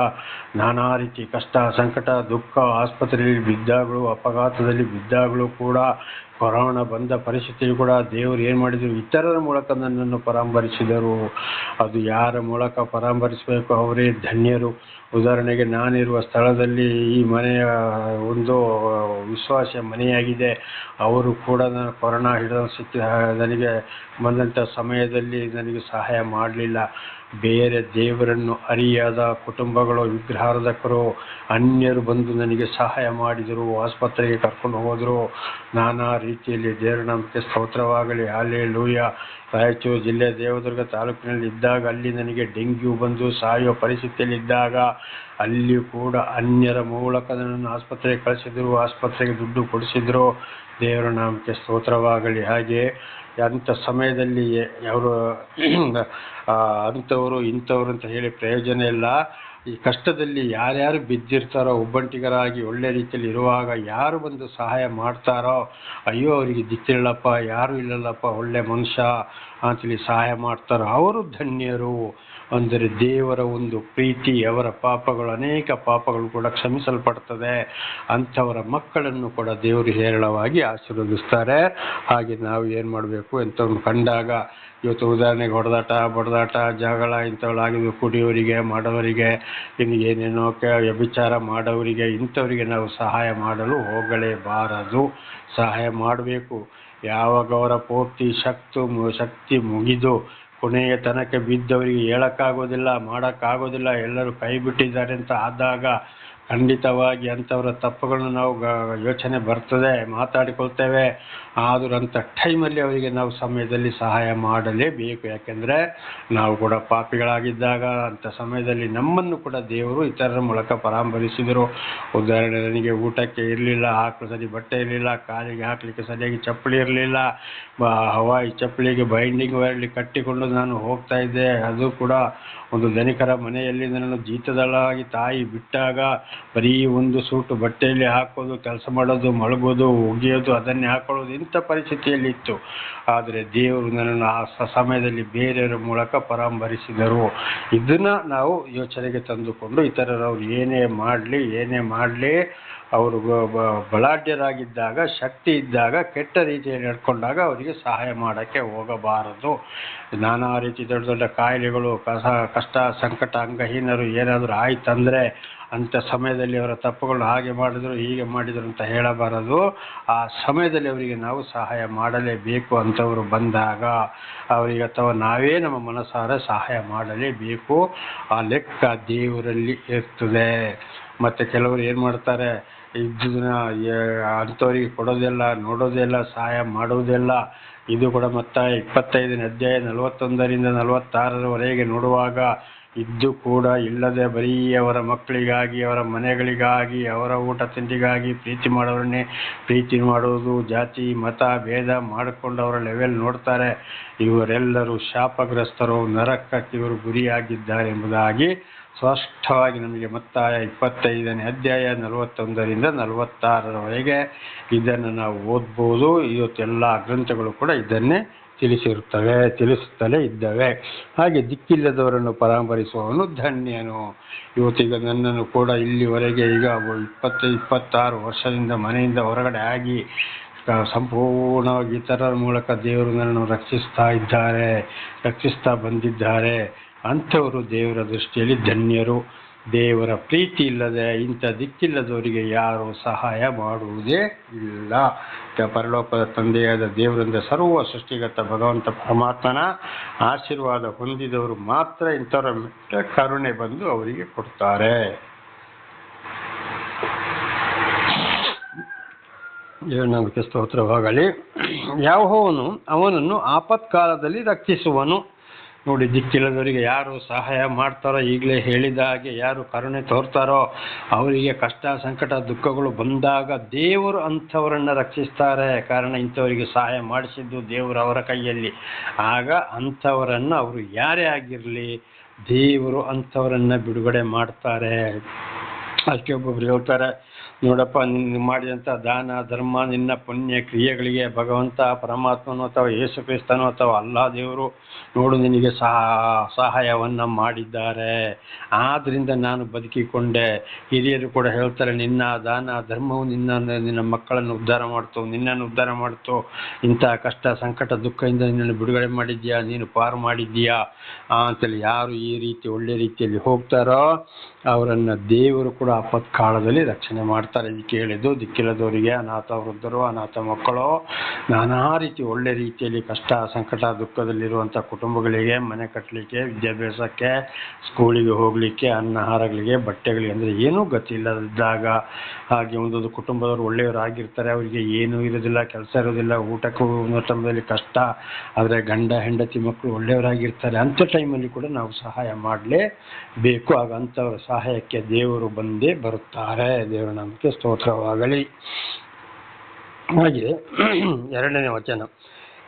ನಾನಾ ರೀತಿ ಕಷ್ಟ, ಸಂಕಟ, ದುಃಖ, ಆಸ್ಪತ್ರೆಯಲ್ಲಿ ಬಿದ್ದಾಗಲೂ, ಅಪಘಾತದಲ್ಲಿ ಬಿದ್ದಾಗಲೂ ಕೂಡ, ಕೊರೋನಾ ಬಂದ ಪರಿಸ್ಥಿತಿಯು ಕೂಡ ದೇವರು ಏನು ಮಾಡಿದರು, ಇತರರ ಮೂಲಕ ನನ್ನನ್ನು ಪರಾಮರಿಸಿದರು. ಅದು ಯಾರ ಮೂಲಕ ಪರಾಮರಿಸಬೇಕು ಅವರೇ ಧನ್ಯರು. ಉದಾಹರಣೆಗೆ, ನಾನಿರುವ ಸ್ಥಳದಲ್ಲಿ ಈ ಮನೆಯ ಒಂದು ವಿಶ್ವಾಸ ಮನೆಯಾಗಿದೆ. ಅವರು ಕೂಡ ನಾನು ಕೊರೋನಾ ನನಗೆ ಬಂದಂಥ ಸಮಯದಲ್ಲಿ ನನಗೆ ಸಹಾಯ ಮಾಡಲಿಲ್ಲ. ಬೇರೆ ದೇವರನ್ನು ಅರಿಯಾದ ಕುಟುಂಬಗಳು, ವಿಗ್ರಹಾರಾಧಕರು, ಅನ್ಯರು ಬಂದು ನನಗೆ ಸಹಾಯ ಮಾಡಿದರು, ಆಸ್ಪತ್ರೆಗೆ ಕರ್ಕೊಂಡು ಹೋದರು. ನಾನಾ ರೀತಿಯಲ್ಲಿ ದೇವರ ನಾಮಕ್ಕೆ ಸ್ತೋತ್ರವಾಗಲಿ. ಹಲ್ಲೆಲೂಯಾ. ರಾಯಚೂರು ಜಿಲ್ಲೆ ದೇವದುರ್ಗ ತಾಲೂಕಿನಲ್ಲಿ ಇದ್ದಾಗ ಅಲ್ಲಿ ನನಗೆ ಡೆಂಗ್ಯೂ ಬಂದು ಸಾಯುವ ಪರಿಸ್ಥಿತಿಯಲ್ಲಿದ್ದಾಗ ಅಲ್ಲಿಯೂ ಕೂಡ ಅನ್ಯರ ಮೂಲಕ ನನ್ನನ್ನು ಆಸ್ಪತ್ರೆಗೆ ಕಳಿಸಿದರು, ಆಸ್ಪತ್ರೆಗೆ ದುಡ್ಡು ಕೊಡಿಸಿದ್ರು. ದೇವರ ನಾಮಕ್ಕೆ ಸ್ತೋತ್ರವಾಗಲಿ. ಹಾಗೆ ಅಂಥ ಸಮಯದಲ್ಲಿ ಅವರು ಅಂಥವರು ಇಂಥವ್ರು ಅಂತ ಹೇಳಿ ಪ್ರಯೋಜನ ಇಲ್ಲ. ಈ ಕಷ್ಟದಲ್ಲಿ ಯಾರ್ಯಾರು ಬಿದ್ದಿರ್ತಾರೋ, ಒಬ್ಬಂಟಿಗರಾಗಿ ಒಳ್ಳೆ ರೀತಿಯಲ್ಲಿ ಇರುವಾಗ ಯಾರು ಬಂದು ಸಹಾಯ ಮಾಡ್ತಾರೋ, ಅಯ್ಯೋ ಅವರಿಗೆ ದಿಕ್ಕಿಲ್ಲಪ್ಪ, ಯಾರೂ ಇಲ್ಲಲ್ಲಪ್ಪ, ಒಳ್ಳೆ ಮನುಷ್ಯ ಅಂತೇಳಿ ಸಹಾಯ ಮಾಡ್ತಾರೋ ಅವರು ಧನ್ಯರು. ಅಂದರೆ ದೇವರ ಒಂದು ಪ್ರೀತಿ, ಅವರ ಪಾಪಗಳು, ಅನೇಕ ಪಾಪಗಳು ಕೂಡ ಕ್ಷಮಿಸಲ್ಪಡ್ತದೆ. ಅಂಥವರ ಮಕ್ಕಳನ್ನು ಕೂಡ ದೇವರು ಹೇರಳವಾಗಿ ಆಶೀರ್ವದಿಸ್ತಾರೆ. ಹಾಗೆ ನಾವು ಏನು ಮಾಡಬೇಕು, ಎಂಥವ್ರನ್ನ ಕಂಡಾಗ, ಇವತ್ತು ಉದಾಹರಣೆಗೆ ಹೊಡೆದಾಟ, ಬಡದಾಟ, ಜಗಳ ಇಂಥವುಗಳಾಗಿದ್ದು ಕುಡಿಯೋರಿಗೆ, ಮಾಡೋರಿಗೆ, ಇನ್ನು ಏನೇನೋ ವ್ಯಭಿಚಾರ ಮಾಡೋರಿಗೆ, ಇಂಥವರಿಗೆ ನಾವು ಸಹಾಯ ಮಾಡಲು ಹೋಗಲೇಬಾರದು. ಸಹಾಯ ಮಾಡಬೇಕು. ಯಾವಾಗ ಅವರ ಪೂರ್ತಿ ಶಕ್ತಿ ಮುಗಿದು ಕೊನೆಯ ತನಕ ಬಿದ್ದವರಿಗೆ ಹೇಳೋಕ್ಕಾಗೋದಿಲ್ಲ, ಮಾಡೋಕ್ಕಾಗೋದಿಲ್ಲ, ಎಲ್ಲರೂ ಕೈ ಬಿಟ್ಟಿದ್ದಾರೆ ಅಂತ ಆದಾಗ ಖಂಡಿತವಾಗಿ ಅಂಥವರ ತಪ್ಪುಗಳನ್ನು ನಾವು ಯೋಚನೆ ಬರ್ತದೆ, ಮಾತಾಡಿಕೊಳ್ತೇವೆ. ಆದರೂ ಅಂಥ ಟೈಮಲ್ಲಿ ಅವರಿಗೆ ನಾವು ಸಮಯದಲ್ಲಿ ಸಹಾಯ ಮಾಡಲೇಬೇಕು. ಯಾಕೆಂದರೆ ನಾವು ಕೂಡ ಪಾಪಿಗಳಾಗಿದ್ದಾಗ ಅಂಥ ಸಮಯದಲ್ಲಿ ನಮ್ಮನ್ನು ಕೂಡ ದೇವರು ಇತರರ ಮೂಲಕ ಪರಾಮರಿಸಿದರು. ಉದಾಹರಣೆ, ನನಗೆ ಊಟಕ್ಕೆ ಇರಲಿಲ್ಲ, ಹಾಕಲು ಸರಿ ಬಟ್ಟೆ ಇರಲಿಲ್ಲ, ಕಾಲಿಗೆ ಹಾಕಲಿಕ್ಕೆ ಸರಿಯಾಗಿ ಚಪ್ಪಲಿ ಇರಲಿಲ್ಲ, ಹವಾಯಿ ಚಪ್ಪಲಿಗೆ ಬೈಂಡಿಂಗ್ ವೈರಲ್ಲಿ ಕಟ್ಟಿಕೊಂಡು ನಾನು ಹೋಗ್ತಾ ಇದ್ದೆ. ಅದು ಕೂಡ ಒಂದು ಧನಿಕರ ಮನೆಯಲ್ಲಿ ನನ್ನನ್ನು ಜೀತದಳಾಗಿ ತಾಯಿ ಬಿಟ್ಟಾಗ ಬರೀ ಒಂದು ಸೂಟು ಬಟ್ಟೆಯಲ್ಲಿ ಹಾಕೋದು, ಕೆಲಸ ಮಾಡೋದು, ಮಲಗೋದು, ಒಗೆಯೋದು, ಅದನ್ನೇ ಹಾಕೊಳ್ಳೋದು, ಇಂಥ ಪರಿಸ್ಥಿತಿಯಲ್ಲಿತ್ತು. ಆದರೆ ದೇವರು ನನ್ನನ್ನು ಆ ಸಮಯದಲ್ಲಿ ಬೇರೆಯವರ ಮೂಲಕ ಪರಾಮರಿಸಿದರು. ಇದನ್ನು ನಾವು ಯೋಚನೆಗೆ ತಂದುಕೊಂಡು ಇತರರವರು ಏನೇ ಮಾಡಲಿ ಅವರು ಬಲಾಢ್ಯರಾಗಿದ್ದಾಗ, ಶಕ್ತಿ ಇದ್ದಾಗ, ಕೆಟ್ಟ ರೀತಿಯಲ್ಲಿ ನಡ್ಕೊಂಡಾಗ ಅವರಿಗೆ ಸಹಾಯ ಮಾಡೋಕ್ಕೆ ಹೋಗಬಾರದು. ನಾನಾ ರೀತಿ ದೊಡ್ಡ ದೊಡ್ಡ ಕಾಯಿಲೆಗಳು, ಕಷ್ಟ, ಸಂಕಟ, ಅಂಗಹೀನರು ಏನಾದರೂ ಆಯ್ತಂದರೆ ಅಂಥ ಸಮಯದಲ್ಲಿ ಅವರ ತಪ್ಪುಗಳು ಹಾಗೆ ಮಾಡಿದ್ರು, ಹೀಗೆ ಮಾಡಿದರು ಅಂತ ಹೇಳಬಾರದು. ಆ ಸಮಯದಲ್ಲಿ ಅವರಿಗೆ ನಾವು ಸಹಾಯ ಮಾಡಲೇಬೇಕು. ಅಂಥವರು ಬಂದಾಗ ಅವರಿಗೆ ಅಥವಾ ನಾವೇ ನಮ್ಮ ಮನಸಾರ ಸಹಾಯ ಮಾಡಲೇಬೇಕು. ಆ ಲೆಕ್ಕ ದೇವರಲ್ಲಿ ಇರ್ತದೆ. ಮತ್ತು ಕೆಲವರು ಏನು ಮಾಡ್ತಾರೆ, ಇದನ್ನ ಅಂಥವರಿಗೆ ಕೊಡೋದಿಲ್ಲ, ನೋಡೋದಿಲ್ಲ, ಸಹಾಯ ಮಾಡೋದಿಲ್ಲ. ಇದು ಕೂಡ ಮತ್ತಾಯ 25ನೇ ಅಧ್ಯಾಯ 41ರಿಂದ 46ರವರೆಗೆ ನೋಡುವಾಗ ಇದ್ದು ಕೂಡ ಇಲ್ಲದೆ ಬರೀ ಅವರ ಮಕ್ಕಳಿಗಾಗಿ, ಅವರ ಮನೆಗಳಿಗಾಗಿ, ಅವರ ಊಟ ತಿಂಡಿಗಾಗಿ ಪ್ರೀತಿ ಮಾಡೋರನ್ನೇ ಪ್ರೀತಿ ಮಾಡೋದು, ಜಾತಿ ಮತ ಭೇದ ಮಾಡಿಕೊಂಡು ಅವರ ಲೆವೆಲ್ ನೋಡ್ತಾರೆ. ಇವರೆಲ್ಲರೂ ಶಾಪಗ್ರಸ್ತರು, ನರಕಕ್ಕೆ ಇವರು ಗುರಿಯಾಗಿದ್ದಾರೆ ಎಂಬುದಾಗಿ ಸ್ಪಷ್ಟವಾಗಿ ನಮಗೆ ಮತ್ತಾಯ 25ನೇ ಅಧ್ಯಾಯ 41ರಿಂದ 46ರವರೆಗೆ ಇದನ್ನು ನಾವು ಓದ್ಬೋದು. ಇವತ್ತೆಲ್ಲ ಗ್ರಂಥಗಳು ಕೂಡ ಇದನ್ನೇ ತಿಳಿಸುತ್ತಲೇ ಇದ್ದಾವೆ. ಹಾಗೆ ದಿಕ್ಕಿಲ್ಲದವರನ್ನು ಪರಾಮರಿಸುವವನು ಧನ್ಯನು. ಇವತ್ತೀಗ ನನ್ನನ್ನು ಕೂಡ ಇಲ್ಲಿವರೆಗೆ ಈಗ 26 ವರ್ಷದಿಂದ ಮನೆಯಿಂದ ಹೊರಗಡೆ ಆಗಿ ಸಂಪೂರ್ಣವಾಗಿ ಇತರರ ಮೂಲಕ ದೇವರು ನನ್ನನ್ನು ರಕ್ಷಿಸ್ತಾ ಬಂದಿದ್ದಾರೆ. ಅಂಥವರು ದೇವರ ದೃಷ್ಟಿಯಲ್ಲಿ ಧನ್ಯರು. ದೇವರ ಪ್ರೀತಿ ಇಲ್ಲದೆ ಇಂಥ ದಿಕ್ಕಿಲ್ಲದವರಿಗೆ ಯಾರೂ ಸಹಾಯ ಮಾಡುವುದೇ ಇಲ್ಲ. ಪರಲೋಕದ ತಂದೆಯಾದ ದೇವರಿಂದ ಸರ್ವ ಸೃಷ್ಟಿಗತ ಭಗವಂತ ಪರಮಾತ್ಮನ ಆಶೀರ್ವಾದ ಹೊಂದಿದವರು ಮಾತ್ರ ಇಂಥವರ ಮೇಲೆ ಕರುಣೆ ಬಂದು ಅವರಿಗೆ ಕೊಡ್ತಾರೆ. ದೇವನಾಮಕ್ಕೆ ಸ್ತೋತ್ರವಾಗಲಿ. ಯೆಹೋವನು ಅವನನ್ನು ಆಪತ್ಕಾಲದಲ್ಲಿ ರಕ್ಷಿಸುವನು. ನೋಡಿ, ದಿಕ್ಕಿಲ್ಲದವರಿಗೆ ಯಾರು ಸಹಾಯ ಮಾಡ್ತಾರೋ, ಈಗಲೇ ಹೇಳಿದ ಹಾಗೆ ಯಾರು ಕರುಣೆ ತೋರ್ತಾರೋ, ಅವರಿಗೆ ಕಷ್ಟ ಸಂಕಟ ದುಃಖಗಳು ಬಂದಾಗ ದೇವರು ಅಂಥವರನ್ನು ರಕ್ಷಿಸ್ತಾರೆ. ಕಾರಣ ಇಂಥವರಿಗೆ ಸಹಾಯ ಮಾಡಿಸಿದ್ದು ದೇವರು ಅವರ ಕೈಯಲ್ಲಿ. ಆಗ ಅಂಥವರನ್ನು ಅವರು ಯಾರೇ ಆಗಿರಲಿ ದೇವರು ಅಂಥವರನ್ನು ಬಿಡುಗಡೆ ಮಾಡ್ತಾರೆ. ಅದಕ್ಕೆ ಒಬ್ಬೊಬ್ರು ಹೇಳ್ತಾರೆ, ನೋಡಪ್ಪ, ನಿನ್ನ ಮಾಡಿದಂಥ ದಾನ ಧರ್ಮ ನಿನ್ನ ಪುಣ್ಯ ಕ್ರಿಯೆಗಳಿಗೆ ಭಗವಂತ ಪರಮಾತ್ಮನೋ ಅಥವಾ ಯೇಸು ಕ್ರಿಸ್ತನೋ ಅಥವಾ ಅಲ್ಲಾ ದೇವರು ನೋಡು ನಿನಗೆ ಸಹಾಯವನ್ನು ಮಾಡಿದ್ದಾರೆ, ಆದ್ದರಿಂದ ನಾನು ಬದುಕಿಕೊಂಡೆ. ಹಿರಿಯರು ಕೂಡ ಹೇಳ್ತಾರೆ, ನಿನ್ನ ದಾನ ಧರ್ಮವು ನಿನ್ನ ಮಕ್ಕಳನ್ನು ಉದ್ಧಾರ ಮಾಡ್ತು, ನಿನ್ನನ್ನು ಉದ್ಧಾರ ಮಾಡ್ತು, ಇಂಥ ಕಷ್ಟ ಸಂಕಟ ದುಃಖದಿಂದ ನಿನ್ನನ್ನು ಬಿಡುಗಡೆ ಮಾಡಿದ್ಯಾ, ನೀನು ಪಾರು ಮಾಡಿದ್ದೀಯಾ ಅಂತೇಳಿ ಯಾರು ಈ ರೀತಿ ಒಳ್ಳೆ ರೀತಿಯಲ್ಲಿ ಹೋಗ್ತಾರೋ ಅವರನ್ನು ದೇವರು ಕೂಡ ಆಪತ್ಕಾಲದಲ್ಲಿ ರಕ್ಷಣೆ ಮಾಡ್ತಾರೆ. ಇದಕ್ಕೆ ಹೇಳಿದ್ದು ದಿಕ್ಕಿಲ್ಲದವರಿಗೆ, ಅನಾಥ ವೃದ್ಧರು, ಅನಾಥ ಮಕ್ಕಳು, ನಾನಾ ರೀತಿ ಒಳ್ಳೆ ರೀತಿಯಲ್ಲಿ ಕಷ್ಟ ಸಂಕಟ ದುಃಖದಲ್ಲಿರುವಂಥ ಕುಟುಂಬಗಳಿಗೆ ಮನೆ ಕಟ್ಟಲಿಕ್ಕೆ, ವಿದ್ಯಾಭ್ಯಾಸಕ್ಕೆ, ಸ್ಕೂಲಿಗೆ ಹೋಗಲಿಕ್ಕೆ, ಆಹಾರಗಳಿಗೆ, ಬಟ್ಟೆಗಳಿಗೆ, ಅಂದರೆ ಏನೂ ಗತಿ ಇಲ್ಲದಿದ್ದಾಗ, ಹಾಗೆ ಒಂದೊಂದು ಕುಟುಂಬದವರು ಒಳ್ಳೆಯವರು ಆಗಿರ್ತಾರೆ, ಅವರಿಗೆ ಏನೂ ಇರೋದಿಲ್ಲ, ಕೆಲಸ ಇರೋದಿಲ್ಲ, ಊಟಕ್ಕೂ ಟೈಮಲ್ಲಿ ಕಷ್ಟ, ಆದರೆ ಗಂಡ ಹೆಂಡತಿ ಮಕ್ಕಳು ಒಳ್ಳೆಯವರಾಗಿರ್ತಾರೆ. ಅಂಥ ಟೈಮಲ್ಲಿ ಕೂಡ ನಾವು ಸಹಾಯ ಮಾಡಲೇಬೇಕು. ಆಗ ಅಂಥವರ ಸಹಾಯಕ್ಕೆ ದೇವರು ಬಂದೇ ಬರುತ್ತಾರೆ. ದೇವರ ನಾಮಕ್ಕೆ ಸ್ತೋತ್ರವಾಗಲಿ. ಹಾಗೆ 2ನೇ ವಚನ,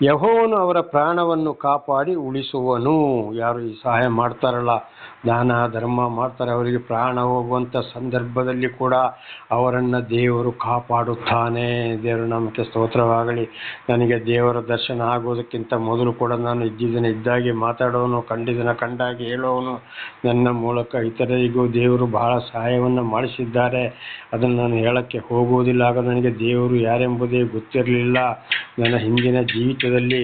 ಯೆಹೋವನು ಅವರ ಪ್ರಾಣವನ್ನು ಕಾಪಾಡಿ ಉಳಿಸುವನು. ಯಾರು ಈ ಸಹಾಯ ಮಾಡ್ತಾರಲ್ಲ, ದಾನ ಧರ್ಮ ಮಾಡ್ತಾರೆ, ಅವರಿಗೆ ಪ್ರಾಣ ಹೋಗುವಂಥ ಸಂದರ್ಭದಲ್ಲಿ ಕೂಡ ಅವರನ್ನು ದೇವರು ಕಾಪಾಡುತ್ತಾನೆ. ದೇವರ ನಾಮಕ್ಕೆ ಸ್ತೋತ್ರವಾಗಲಿ. ನನಗೆ ದೇವರ ದರ್ಶನ ಆಗೋದಕ್ಕಿಂತ ಮೊದಲು ಕೂಡ ನಾನು ಇದ್ದಾಗೆ ಮಾತಾಡೋನು, ಕಂಡಿದ್ದನ್ನು ಕಂಡಾಗೆ ಹೇಳೋನು. ನನ್ನ ಮೂಲಕ ಇತರರಿಗೂ ದೇವರು ಬಹಳ ಸಹಾಯವನ್ನು ಮಾಡಿಸಿದ್ದಾರೆ. ಅದನ್ನು ನಾನು ಹೇಳೋಕ್ಕೆ ಹೋಗುವುದಿಲ್ಲ. ಆಗ ನನಗೆ ದೇವರು ಯಾರೆಂಬುದೇ ಗೊತ್ತಿರಲಿಲ್ಲ ನನ್ನ ಹಿಂದಿನ ಜೀವಿತದಲ್ಲಿ.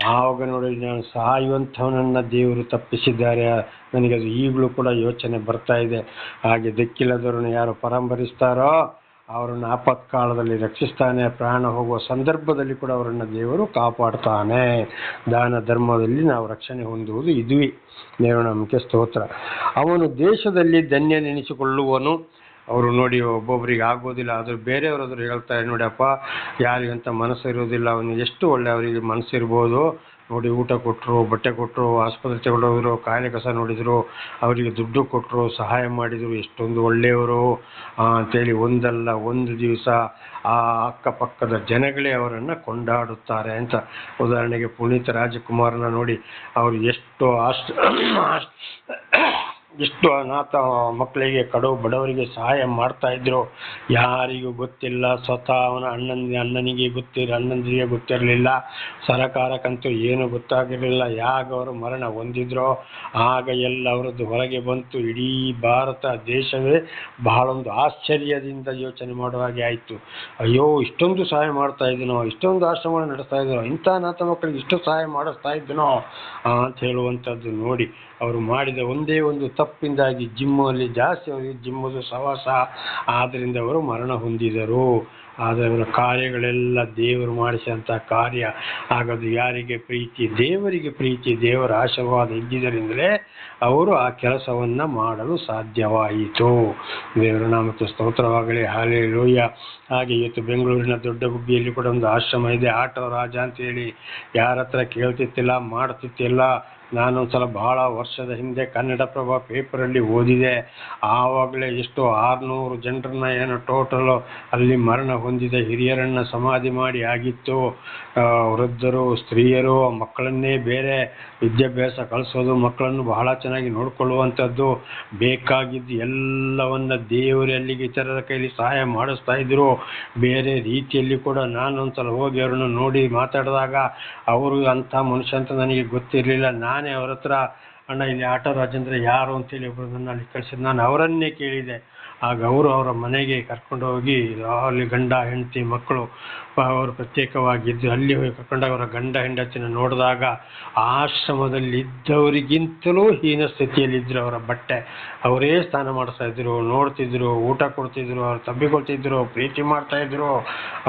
ಆವಾಗ ನೋಡಿ, ನಾನು ಸಾಯುವಂಥವನನ್ನು ದೇವರು ತಪ್ಪಿಸಿದ್ದಾರೆ. ನನಗದು ಈಗಲೂ ಕೂಡ ಯೋಚನೆ ಬರ್ತಾ ಇದೆ. ಹಾಗೆ ದಿಕ್ಕಿಲ್ಲದವರನ್ನು ಯಾರು ಪರಂಬರಿಸ್ತಾರೋ ಅವರನ್ನು ಆಪತ್ಕಾಲದಲ್ಲಿ ರಕ್ಷಿಸ್ತಾನೆ. ಪ್ರಾಣ ಹೋಗುವ ಸಂದರ್ಭದಲ್ಲಿ ಕೂಡ ಅವರನ್ನು ದೇವರು ಕಾಪಾಡ್ತಾನೆ. ದಾನ ಧರ್ಮದಲ್ಲಿ ನಾವು ರಕ್ಷಣೆ ಹೊಂದುವುದು ಇದುವೇ. ದೇವರ ನಾಮಕ್ಕೆ ಸ್ತೋತ್ರ. ಅವನು ದೇಶದಲ್ಲಿ ಧನ್ಯನೆನಿಸಿಕೊಳ್ಳುವನು. ಅವರು ನೋಡಿ, ಒಬ್ಬೊಬ್ಬರಿಗೆ ಆಗೋದಿಲ್ಲ, ಆದರೂ ಬೇರೆಯವರಾದರೂ ಹೇಳ್ತಾರೆ, ನೋಡಿಯಪ್ಪ ಯಾರಿಗಂತ ಮನಸ್ಸು ಇರೋದಿಲ್ಲ, ಅವನಿಗೆ ಎಷ್ಟು ಒಳ್ಳೆ ಅವರಿಗೆ ಮನಸ್ಸಿರ್ಬೋದು ನೋಡಿ. ಊಟ ಕೊಟ್ಟರು, ಬಟ್ಟೆ ಕೊಟ್ಟರು, ಆಸ್ಪತ್ರೆ ತಗೊಂಡೋದ್ರು, ಕಾಯಿಲೆ ಕಸ ನೋಡಿದರು, ಅವರಿಗೆ ದುಡ್ಡು ಕೊಟ್ಟರು, ಸಹಾಯ ಮಾಡಿದರು, ಎಷ್ಟೊಂದು ಒಳ್ಳೆಯವರು ಅಂತೇಳಿ ಒಂದಲ್ಲ ಒಂದು ದಿವಸ ಆ ಅಕ್ಕಪಕ್ಕದ ಜನಗಳೇ ಅವರನ್ನು ಕೊಂಡಾಡುತ್ತಾರೆ ಅಂತ. ಉದಾಹರಣೆಗೆ ಪುನೀತ್ ರಾಜಕುಮಾರನ ನೋಡಿ, ಅವರು ಎಷ್ಟು ಅನಾಥ ಮಕ್ಕಳಿಗೆ ಕಡು ಬಡವರಿಗೆ ಸಹಾಯ ಮಾಡ್ತಾ ಇದ್ರು, ಯಾರಿಗೂ ಗೊತ್ತಿಲ್ಲ. ಸ್ವತಃ ಅವನ ಅಣ್ಣನಿಗೆ ಅಣ್ಣಂದಿರಿಗೆ ಗೊತ್ತಿರಲಿಲ್ಲ, ಸರಕಾರಕ್ಕಂತೂ ಏನು ಗೊತ್ತಾಗಿರಲಿಲ್ಲ. ಯಾಗ ಅವರು ಮರಣ ಹೊಂದಿದ್ರೋ ಆಗ ಎಲ್ಲ ಅವರದ್ದು ಹೊರಗೆ ಬಂತು. ಇಡೀ ಭಾರತ ದೇಶವೇ ಬಹಳೊಂದು ಆಶ್ಚರ್ಯದಿಂದ ಯೋಚನೆ ಮಾಡುವ ಹಾಗೆ ಆಯಿತು. ಅಯ್ಯೋ, ಇಷ್ಟೊಂದು ಸಹಾಯ ಮಾಡ್ತಾ ಇದ್ದೀನೋ, ಇಷ್ಟೊಂದು ಆಶ್ರಮಗಳನ್ನು ನಡೆಸ್ತಾ ಇದ್ದೀನೋ, ಇಂಥ ಅನಾಥ ಮಕ್ಕಳಿಗೆ ಇಷ್ಟು ಸಹಾಯ ಮಾಡಿಸ್ತಾ ಇದ್ದೀನೋ ಅಂತ ಹೇಳುವಂಥದ್ದು ನೋಡಿ. ಅವರು ಮಾಡಿದ ಒಂದೇ ಒಂದು ತಪ್ಪಿಂದಾಗಿ ಜಿಮ್ಮಲ್ಲಿ ಜಾಸ್ತಿ ಅವರಿಗೆ ಜಿಮ್ಮದು ಸವಾಸ, ಆದ್ದರಿಂದ ಅವರು ಮರಣ ಹೊಂದಿದರು. ಆದರೆ ಅವರ ಕಾರ್ಯಗಳೆಲ್ಲ ದೇವರು ಮಾಡಿಸಿದಂಥ ಕಾರ್ಯ. ಹಾಗಾದ್ರೆ ಯಾರಿಗೆ ಪ್ರೀತಿ? ದೇವರಿಗೆ ಪ್ರೀತಿ, ದೇವರ ಆಶೀರ್ವಾದ ಇದ್ದಿದ್ದರಿಂದಲೇ ಅವರು ಆ ಕೆಲಸವನ್ನು ಮಾಡಲು ಸಾಧ್ಯವಾಯಿತು. ದೇವರ ನಾಮಕ್ಕೆ ಸ್ತೋತ್ರವಾಗಲಿ. ಹಲ್ಲೆಲೂಯಾ. ಹಾಗೆ ಇವತ್ತು ಬೆಂಗಳೂರಿನ ದೊಡ್ಡ ಗುಬ್ಬಿಯಲ್ಲಿ ಕೂಡ ಒಂದು ಆಶ್ರಮ ಇದೆ, ಆಟೋ ರಾಜ ಅಂತೇಳಿ. ಯಾರ ಹತ್ರ ಕೇಳ್ತಿತ್ತಿಲ್ಲ, ಮಾಡ್ತಿತ್ತಿಲ್ಲ. ನಾನೊಂದು ಸಲ ಬಹಳ ವರ್ಷದ ಹಿಂದೆ ಕನ್ನಡಪ್ರಭ ಪೇಪರಲ್ಲಿ ಓದಿದೆ. ಆವಾಗಲೇ ಎಷ್ಟು 600 ಜನರನ್ನ ಏನೋ ಟೋಟಲು ಅಲ್ಲಿ ಮರಣ ಹೊಂದಿದ ಹಿರಿಯರನ್ನು ಸಮಾಧಿ ಮಾಡಿ ಆಗಿತ್ತು. ವೃದ್ಧರು, ಸ್ತ್ರೀಯರು, ಮಕ್ಕಳನ್ನೇ ಬೇರೆ ವಿದ್ಯಾಭ್ಯಾಸ ಕಳಿಸೋದು, ಮಕ್ಕಳನ್ನು ಬಹಳ ಚೆನ್ನಾಗಿ ನೋಡಿಕೊಳ್ಳುವಂಥದ್ದು, ಬೇಕಾಗಿದ್ದು ಎಲ್ಲವನ್ನ ದೇವರು ಅಲ್ಲಿಗೆ ಇತರರ ಕೈಲಿ ಸಹಾಯ ಮಾಡಿಸ್ತಾ ಇದ್ರು. ಬೇರೆ ರೀತಿಯಲ್ಲಿ ಕೂಡ ನಾನೊಂದ್ಸಲ ಹೋಗಿ ಅವರನ್ನು ನೋಡಿ ಮಾತಾಡಿದಾಗ ಅವರು ಅಂಥ ಮನುಷ್ಯ ಅಂತ ನನಗೆ ಗೊತ್ತಿರಲಿಲ್ಲ. ನಾನೇ ಅವ್ರ ಹತ್ರ, ಅಣ್ಣ ಇಲ್ಲಿ ಆಟೋ ರಾಜೇಂದ್ರ ಯಾರು ಅಂತೇಳಿ ಒಬ್ಬರು ನನ್ನ ಅಲ್ಲಿ ಕಳಿಸಿದ್ದು, ನಾನು ಅವರನ್ನೇ ಕೇಳಿದೆ. ಆಗ ಅವರು ಅವರ ಮನೆಗೆ ಕರ್ಕೊಂಡು ಹೋಗಿ, ಅಲ್ಲಿ ಗಂಡ ಹೆಂಡತಿ ಮಕ್ಕಳು ಅವರು ಪ್ರತ್ಯೇಕವಾಗಿದ್ದು, ಅಲ್ಲಿ ಹೋಗಿ ಕರ್ಕೊಂಡಾಗ ಅವರ ಗಂಡ ಹೆಂಡತಿನ ನೋಡಿದಾಗ ಆಶ್ರಮದಲ್ಲಿ ಇದ್ದವರಿಗಿಂತಲೂ ಹೀನ ಸ್ಥಿತಿಯಲ್ಲಿದ್ದರು. ಅವರ ಬಟ್ಟೆ ಅವರೇ ಸ್ನಾನ ಮಾಡಿಸ್ತಾ ಇದ್ರು, ನೋಡ್ತಿದ್ರು, ಊಟ ಕೊಡ್ತಿದ್ರು, ಅವ್ರು ತಬ್ಬಿಕೊಳ್ತಿದ್ರು, ಪ್ರೀತಿ ಮಾಡ್ತಾಯಿದ್ರು,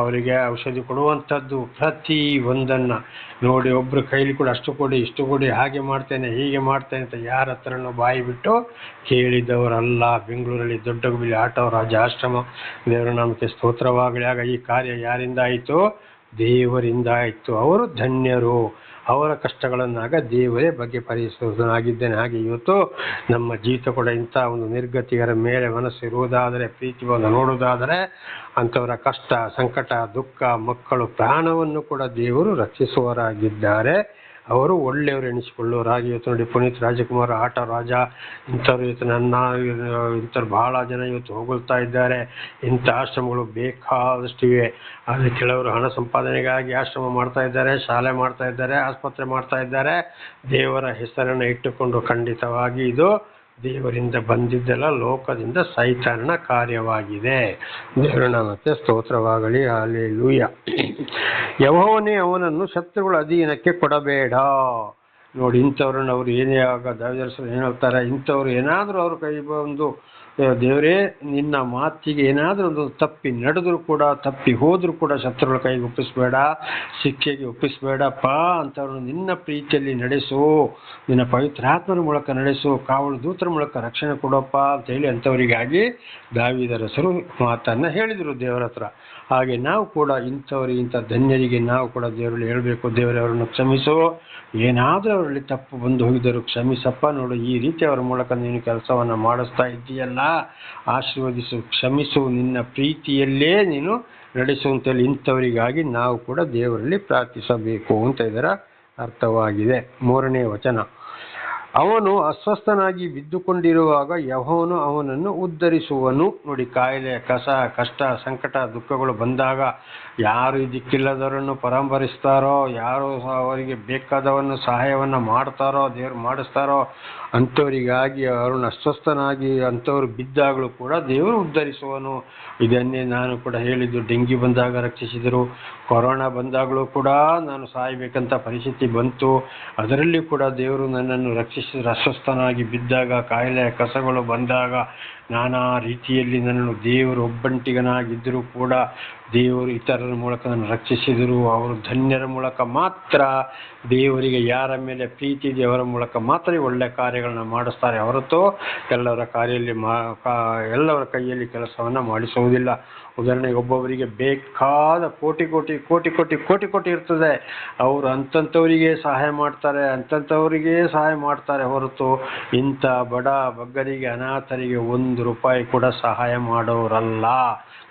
ಅವರಿಗೆ ಔಷಧಿ ಕೊಡುವಂಥದ್ದು ಪ್ರತಿ ಒಂದನ್ನು ನೋಡಿ. ಒಬ್ಬರು ಕೈಲಿ ಕೂಡ ಅಷ್ಟು ಕೊಡಿ, ಇಷ್ಟು ಕೊಡಿ, ಹಾಗೆ ಮಾಡ್ತೇನೆ, ಹೀಗೆ ಮಾಡ್ತೇನೆ ಅಂತ ಯಾರ ಹತ್ರನೂ ಬಾಯಿ ಬಿಟ್ಟು ಕೇಳಿದವರಲ್ಲ. ಬೆಂಗಳೂರಲ್ಲಿ ದೊಡ್ಡ ಗುಬ್ಬಿಲಿ ಆಟೋ ರಾಜ ಆಶ್ರಮ. ದೇವರ ನಾಮಕ್ಕೆ ಸ್ತೋತ್ರವಾಗಲಿ. ಆಗ ಈ ಕಾರ್ಯ ಯಾರಿಂದ ಆಯಿತು? ದೇವರಿಂದ ಆಯಿತು. ಅವರು ಧನ್ಯರು. ಅವರ ಕಷ್ಟಗಳನ್ನಾಗ ದೇವರೇ ಬಗೆಹರಿಸುವುದನಾಗಿದ್ದೇನೆ. ಹಾಗೆ ಇವತ್ತು ನಮ್ಮ ಜೀವಿತ ಕೂಡ ಇಂಥ ಒಂದು ನಿರ್ಗತಿಗರ ಮೇಲೆ ಮನಸ್ಸು ಇರುವುದಾದರೆ, ಪ್ರೀತಿ ಬಂದು ನೋಡುವುದಾದರೆ, ಅಂಥವರ ಕಷ್ಟ, ಸಂಕಟ, ದುಃಖ, ಮಕ್ಕಳು, ಪ್ರಾಣವನ್ನು ಕೂಡ ದೇವರು ರಕ್ಷಿಸುವವರಾಗಿದ್ದಾರೆ. ಅವರು ಒಳ್ಳೆಯವರು ಎಣಿಸಿಕೊಳ್ಳುವರಾಗಿ ಇವತ್ತು ನೋಡಿ, ಪುನೀತ್ ರಾಜಕುಮಾರ್, ಆಟ ರಾಜ, ಇಂಥವ್ರು ಇವತ್ತು ಇಂಥವ್ರು ಬಹಳ ಜನ ಇವತ್ತು ಹೊಗಳ್ತಾ ಇದ್ದಾರೆ. ಇಂಥ ಆಶ್ರಮಗಳು ಬೇಕಾದಷ್ಟಿವೆ. ಆದರೆ ಕೆಲವರು ಹಣ ಸಂಪಾದನೆಗಾಗಿ ಆಶ್ರಮ ಮಾಡ್ತಾ ಇದ್ದಾರೆ, ಶಾಲೆ ಮಾಡ್ತಾ ಇದ್ದಾರೆ, ಆಸ್ಪತ್ರೆ ಮಾಡ್ತಾ ಇದ್ದಾರೆ. ದೇವರ ಹೆಸರನ್ನು ಇಟ್ಟುಕೊಂಡು ಖಂಡಿತವಾಗಿ ಇದು ದೇವರಿಂದ ಬಂದಿದ್ದೆಲ್ಲ ಲೋಕದಿಂದ ಸೈತಾನನ ಕಾರ್ಯವಾಗಿದೆ. ದೇವರ ನಾಮಕ್ಕೆ ಸ್ತೋತ್ರವಾಗಲಿ. ಹಲ್ಲೆಲೂಯಾ. ಯೆಹೋವನೇ ಅವನನ್ನು ಶತ್ರುಗಳ ಅಧೀನಕ್ಕೆ ಕೊಡಬೇಡ. ನೋಡಿ, ಇಂಥವ್ರನ್ನ ಅವರು ಏನೇ ಆಗ ದಾವೀದರಸರು ಏನು ಹೇಳ್ತಾರೆ, ಇಂಥವ್ರು ಏನಾದರೂ ಅವ್ರ ಕೈ ಬಂದು ದೇವರೇ ನಿನ್ನ ಮಾತಿಗೆ ಏನಾದರೂ ಒಂದು ತಪ್ಪಿ ನಡೆದರೂ ಕೂಡ, ತಪ್ಪಿ ಹೋದರೂ ಕೂಡ ಶತ್ರುಗಳ ಕೈಗೆ ಒಪ್ಪಿಸಬೇಡ, ಶಿಕ್ಷೆಗೆ ಒಪ್ಪಿಸಬೇಡಪ್ಪ. ಅಂಥವ್ರನ್ನು ನಿನ್ನ ಪ್ರೀತಿಯಲ್ಲಿ ನಡೆಸು, ನಿನ್ನ ಪವಿತ್ರಾತ್ಮರ ಮೂಲಕ ನಡೆಸು, ಕಾವಲು ದೂತರ ಮೂಲಕ ರಕ್ಷಣೆ ಕೊಡಪ್ಪ ಅಂತೇಳಿ ಅಂಥವರಿಗಾಗಿ ದಾವೀದರಸರು ಮಾತನ್ನು ಹೇಳಿದರು ದೇವರ ಹತ್ರ. ಹಾಗೆ ನಾವು ಕೂಡ ಇಂಥ ಧನ್ಯರಿಗೆ ನಾವು ಕೂಡ ದೇವರಲ್ಲಿ ಹೇಳಬೇಕು, ದೇವರೇ ಅವರನ್ನು ಕ್ಷಮಿಸು, ಏನಾದರೂ ಅವರಲ್ಲಿ ತಪ್ಪು ಬಂದು ಹೋಗಿದ್ದರು ಕ್ಷಮಿಸಪ್ಪ. ನೋಡು, ಈ ರೀತಿ ಅವರ ಮೂಲಕ ನೀನು ಕೆಲಸವನ್ನು ಮಾಡಿಸ್ತಾ ಇದ್ದೀಯಲ್ಲ, ಆಶೀರ್ವದಿಸು, ಕ್ಷಮಿಸು, ನಿನ್ನ ಪ್ರೀತಿಯಲ್ಲೇ ನೀನು ನಡೆಸು ಅಂತೇಳಿ ಇಂಥವರಿಗಾಗಿ ನಾವು ಕೂಡ ದೇವರಲ್ಲಿ ಪ್ರಾರ್ಥಿಸಬೇಕು ಅಂತ ಇದರ ಅರ್ಥವಾಗಿದೆ. 3ನೇ ವಚನ, ಅವನು ಅಸ್ವಸ್ಥನಾಗಿ ಬಿದ್ದುಕೊಂಡಿರುವಾಗ ಯೆಹೋವನು ಅವನನ್ನು ಉದ್ಧರಿಸುವನು. ನೋಡಿ, ಕಾಯಿಲೆ, ಕಷ್ಟ, ಸಂಕಟ, ದುಃಖಗಳು ಬಂದಾಗ ಯಾರು ಇದಕ್ಕಿಲ್ಲದವರನ್ನು ಪರಾಮರಿಸ್ತಾರೋ, ಯಾರು ಅವರಿಗೆ ಬೇಕಾದವನ್ನು ಸಹಾಯವನ್ನು ಮಾಡ್ತಾರೋ, ದೇವರು ಮಾಡಿಸ್ತಾರೋ, ಅಂಥವರಿಗಾಗಿ ಅವರನ್ನು ಅಸ್ವಸ್ಥನಾಗಿ ಅಂಥವ್ರು ಬಿದ್ದಾಗಲೂ ಕೂಡ ದೇವರು ಉದ್ಧರಿಸುವನು. ಇದನ್ನೇ ನಾನು ಕೂಡ ಹೇಳಿದ್ದು. ಡೆಂಗಿ ಬಂದಾಗ ರಕ್ಷಿಸಿದರು, ಕೊರೋನಾ ಬಂದಾಗಲೂ ಕೂಡ ನಾನು ಸಾಯಬೇಕಂತ ಪರಿಸ್ಥಿತಿ ಬಂತು, ಅದರಲ್ಲಿ ಕೂಡ ದೇವರು ನನ್ನನ್ನು ರಕ್ಷಿಸಿದರು. ಅಸ್ವಸ್ಥನಾಗಿ ಬಿದ್ದಾಗ, ಕಾಯಿಲೆ ಕಸಗಳು ಬಂದಾಗ, ನಾನಾ ರೀತಿಯಲ್ಲಿ ನನ್ನನ್ನು ದೇವರು ಒಬ್ಬಂಟಿಗನಾಗಿದ್ದರೂ ಕೂಡ ದೇವರು ಇತರರ ಮೂಲಕ ನನ್ನ ರಕ್ಷಿಸಿದರು. ಅವರು ಧನ್ಯರ ಮೂಲಕ ಮಾತ್ರ, ದೇವರಿಗೆ ಯಾರ ಮೇಲೆ ಪ್ರೀತಿ ಇದೆ ಅವರ ಮೂಲಕ ಮಾತ್ರ ಒಳ್ಳೆಯ ಕಾರ್ಯಗಳನ್ನ ಮಾಡಿಸ್ತಾರೆ ಹೊರತು ಎಲ್ಲವರ ಕೈಯಲ್ಲಿ ಕೆಲಸವನ್ನು ಮಾಡಿಸುವುದಿಲ್ಲ. ಉದಾಹರಣೆಗೆ, ಒಬ್ಬೊಬ್ಬರಿಗೆ ಬೇಕಾದ ಕೋಟಿ ಇರ್ತದೆ, ಅವರು ಅಂಥವರಿಗೆ ಸಹಾಯ ಮಾಡ್ತಾರೆ ಹೊರತು ಇಂಥ ಬಡ ಬಗ್ಗರಿಗೆ, ಅನಾಥರಿಗೆ 1 ರೂಪಾಯಿ ಕೂಡ ಸಹಾಯ ಮಾಡೋರಲ್ಲ.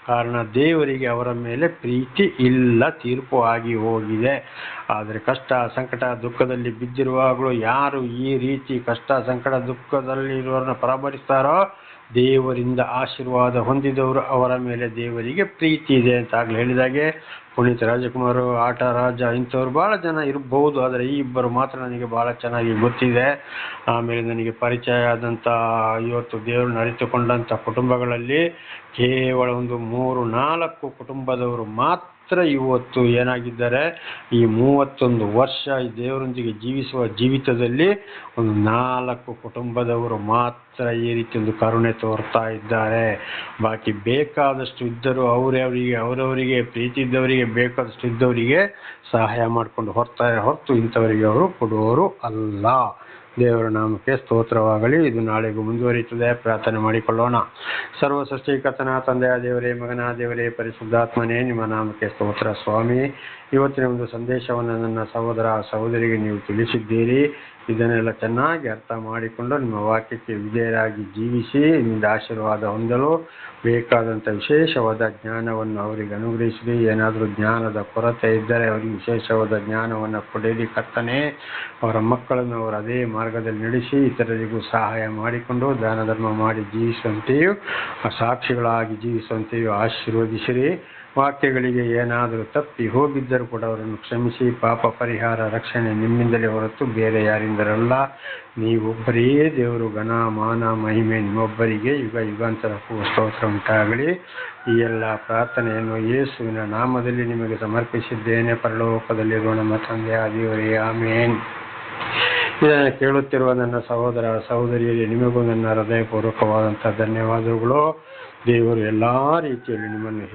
ಕಾರಣ ದೇವರಿಗೆ ಅವರ ಮೇಲೆ ಪ್ರೀತಿ ಇಲ್ಲ, ತೀರ್ಪು ಆಗಿ ಹೋಗಿದೆ. ಆದರೆ ಕಷ್ಟ, ಸಂಕಟ, ದುಃಖದಲ್ಲಿ ಬಿದ್ದಿರುವಾಗಲೂ ಯಾರು ಈ ರೀತಿ ಕಷ್ಟ, ಸಂಕಟ, ದುಃಖದಲ್ಲಿ ಇರುವವರನ್ನ ಪರಾಮರಿಸ್ತಾರೋ, ದೇವರಿಂದ ಆಶೀರ್ವಾದ ಹೊಂದಿದವರು, ಅವರ ಮೇಲೆ ದೇವರಿಗೆ ಪ್ರೀತಿ ಇದೆ ಅಂತ ಆಗಲೇ ಹೇಳಿದಾಗೆ, ಪುನೀತ್ ರಾಜಕುಮಾರ್, ಆಟ ರಾಜ, ಇಂಥವ್ರು ಭಾಳ ಜನ ಇರಬಹುದು. ಆದರೆ ಈ ಇಬ್ಬರು ಮಾತ್ರ ನನಗೆ ಭಾಳ ಚೆನ್ನಾಗಿ ಗೊತ್ತಿದೆ. ಆಮೇಲೆ ನನಗೆ ಪರಿಚಯ ಆದಂಥ, ಇವತ್ತು ದೇವರು ಅರಿತುಕೊಂಡಂಥ ಕುಟುಂಬಗಳಲ್ಲಿ ಕೇವಲ ಒಂದು 3-4 ಕುಟುಂಬದವರು ಮಾತ್ರ ಇವತ್ತು ಏನಾಗಿದ್ದಾರೆ, ಈ 31 ವರ್ಷ ಈ ದೇವರೊಂದಿಗೆ ಜೀವಿಸುವ ಜೀವಿತದಲ್ಲಿ ಒಂದು 4 ಕುಟುಂಬದವರು ಮಾತ್ರ ಈ ರೀತಿ ಒಂದು ಕರುಣೆ ತೋರ್ತಾ ಇದ್ದಾರೆ. ಬಾಕಿ ಬೇಕಾದಷ್ಟು ಇದ್ದರು, ಅವರವರಿಗೆ ಪ್ರೀತಿ ಇದ್ದವರಿಗೆ, ಬೇಕಾದಷ್ಟು ಇದ್ದವರಿಗೆ ಸಹಾಯ ಮಾಡಿಕೊಂಡು ಹೊರತು ಇಂಥವರಿಗೆ ಅವರು ಕೊಡುವವರು ಅಲ್ಲ. ದೇವರ ನಾಮಕ್ಕೆ ಸ್ತೋತ್ರವಾಗಲಿ. ಇದು ನಾಳೆಗೂ ಮುಂದುವರಿಯುತ್ತದೆ. ಪ್ರಾರ್ಥನೆ ಮಾಡಿಕೊಳ್ಳೋಣ. ಸರ್ವ ಸೃಷ್ಟಿಕರ್ತನ ತಂದೆಯ ದೇವರೇ, ಮಗನ ದೇವರೇ, ಪರಿಶುದ್ಧಾತ್ಮನೇ, ನಿಮ್ಮ ನಾಮಕ್ಕೆ ಸ್ತೋತ್ರ ಸ್ವಾಮಿ. ಇವತ್ತಿನ ಒಂದು ಸಂದೇಶವನ್ನು ನನ್ನ ಸಹೋದರ ಸಹೋದರಿಗೆ ನೀವು ತಿಳಿಸಿದ್ದೀರಿ. ಇದನ್ನೆಲ್ಲ ಚೆನ್ನಾಗಿ ಅರ್ಥ ಮಾಡಿಕೊಂಡು ನಿಮ್ಮ ವಾಕ್ಯಕ್ಕೆ ವಿಧೇಯರಾಗಿ ಜೀವಿಸಿ ನಿಮ್ಮಿಂದ ಆಶೀರ್ವಾದ ಹೊಂದಲು ಬೇಕಾದಂಥ ವಿಶೇಷವಾದ ಜ್ಞಾನವನ್ನು ಅವರಿಗೆ ಅನುಗ್ರಹಿಸಿರಿ. ಏನಾದರೂ ಜ್ಞಾನದ ಕೊರತೆ ಇದ್ದರೆ ಅವರಿಗೆ ವಿಶೇಷವಾದ ಜ್ಞಾನವನ್ನು ಕೊಡಿರಿ ಕರ್ತನೇ. ಅವರ ಮಕ್ಕಳನ್ನು ಅವರು ಅದೇ ಮಾರ್ಗದಲ್ಲಿ ನಡೆಸಿ ಇತರರಿಗೂ ಸಹಾಯ ಮಾಡಿಕೊಂಡು ದಾನ ಧರ್ಮ ಮಾಡಿ ಜೀವಿಸುವಂತೆಯೂ, ಸಾಕ್ಷಿಗಳಾಗಿ ಜೀವಿಸುವಂತೆಯೂ ಆಶೀರ್ವದಿಸಿರಿ. ವಾಕ್ಯಗಳಿಗೆ ಏನಾದರೂ ತಪ್ಪಿ ಹೋಗಿದ್ದರೂ ಕೂಡ ಅವರನ್ನು ಕ್ಷಮಿಸಿ, ಪಾಪ ಪರಿಹಾರ, ರಕ್ಷಣೆ ನಿಮ್ಮಿಂದಲೇ ಹೊರತು ಬೇರೆ ಯಾರಿಂದಲಲ್ಲ. ನೀವೊಬ್ಬರೇ ದೇವರು. ಘನ, ಮಾನ, ಮಹಿಮೆ ನಿಮ್ಮೊಬ್ಬರಿಗೆ ಯುಗ ಯುಗಾಂತರಕ್ಕೂ ಸ್ತೋತ್ರ ಉಂಟಾಗಲಿ. ಈ ಎಲ್ಲ ಪ್ರಾರ್ಥನೆಯನ್ನು ಯೇಸುವಿನ ನಾಮದಲ್ಲಿ ನಿಮಗೆ ಸಮರ್ಪಿಸಿದ್ದೇನೆ. ಪರಲೋಕದಲ್ಲಿರುವ ನಮ್ಮ ತಂದೆಯ ದೇವರೇ, ಆಮೇನ್. ಇದನ್ನು ಕೇಳುತ್ತಿರುವ ನನ್ನ ಸಹೋದರ ಸಹೋದರಿಯರಿಗೆ ನಿಮಗೂ ನನ್ನ ಹೃದಯಪೂರ್ವಕವಾದಂಥ ಧನ್ಯವಾದಗಳು. ದೇವರು ಎಲ್ಲ ರೀತಿಯಲ್ಲಿ ನಿಮ್ಮನ್ನು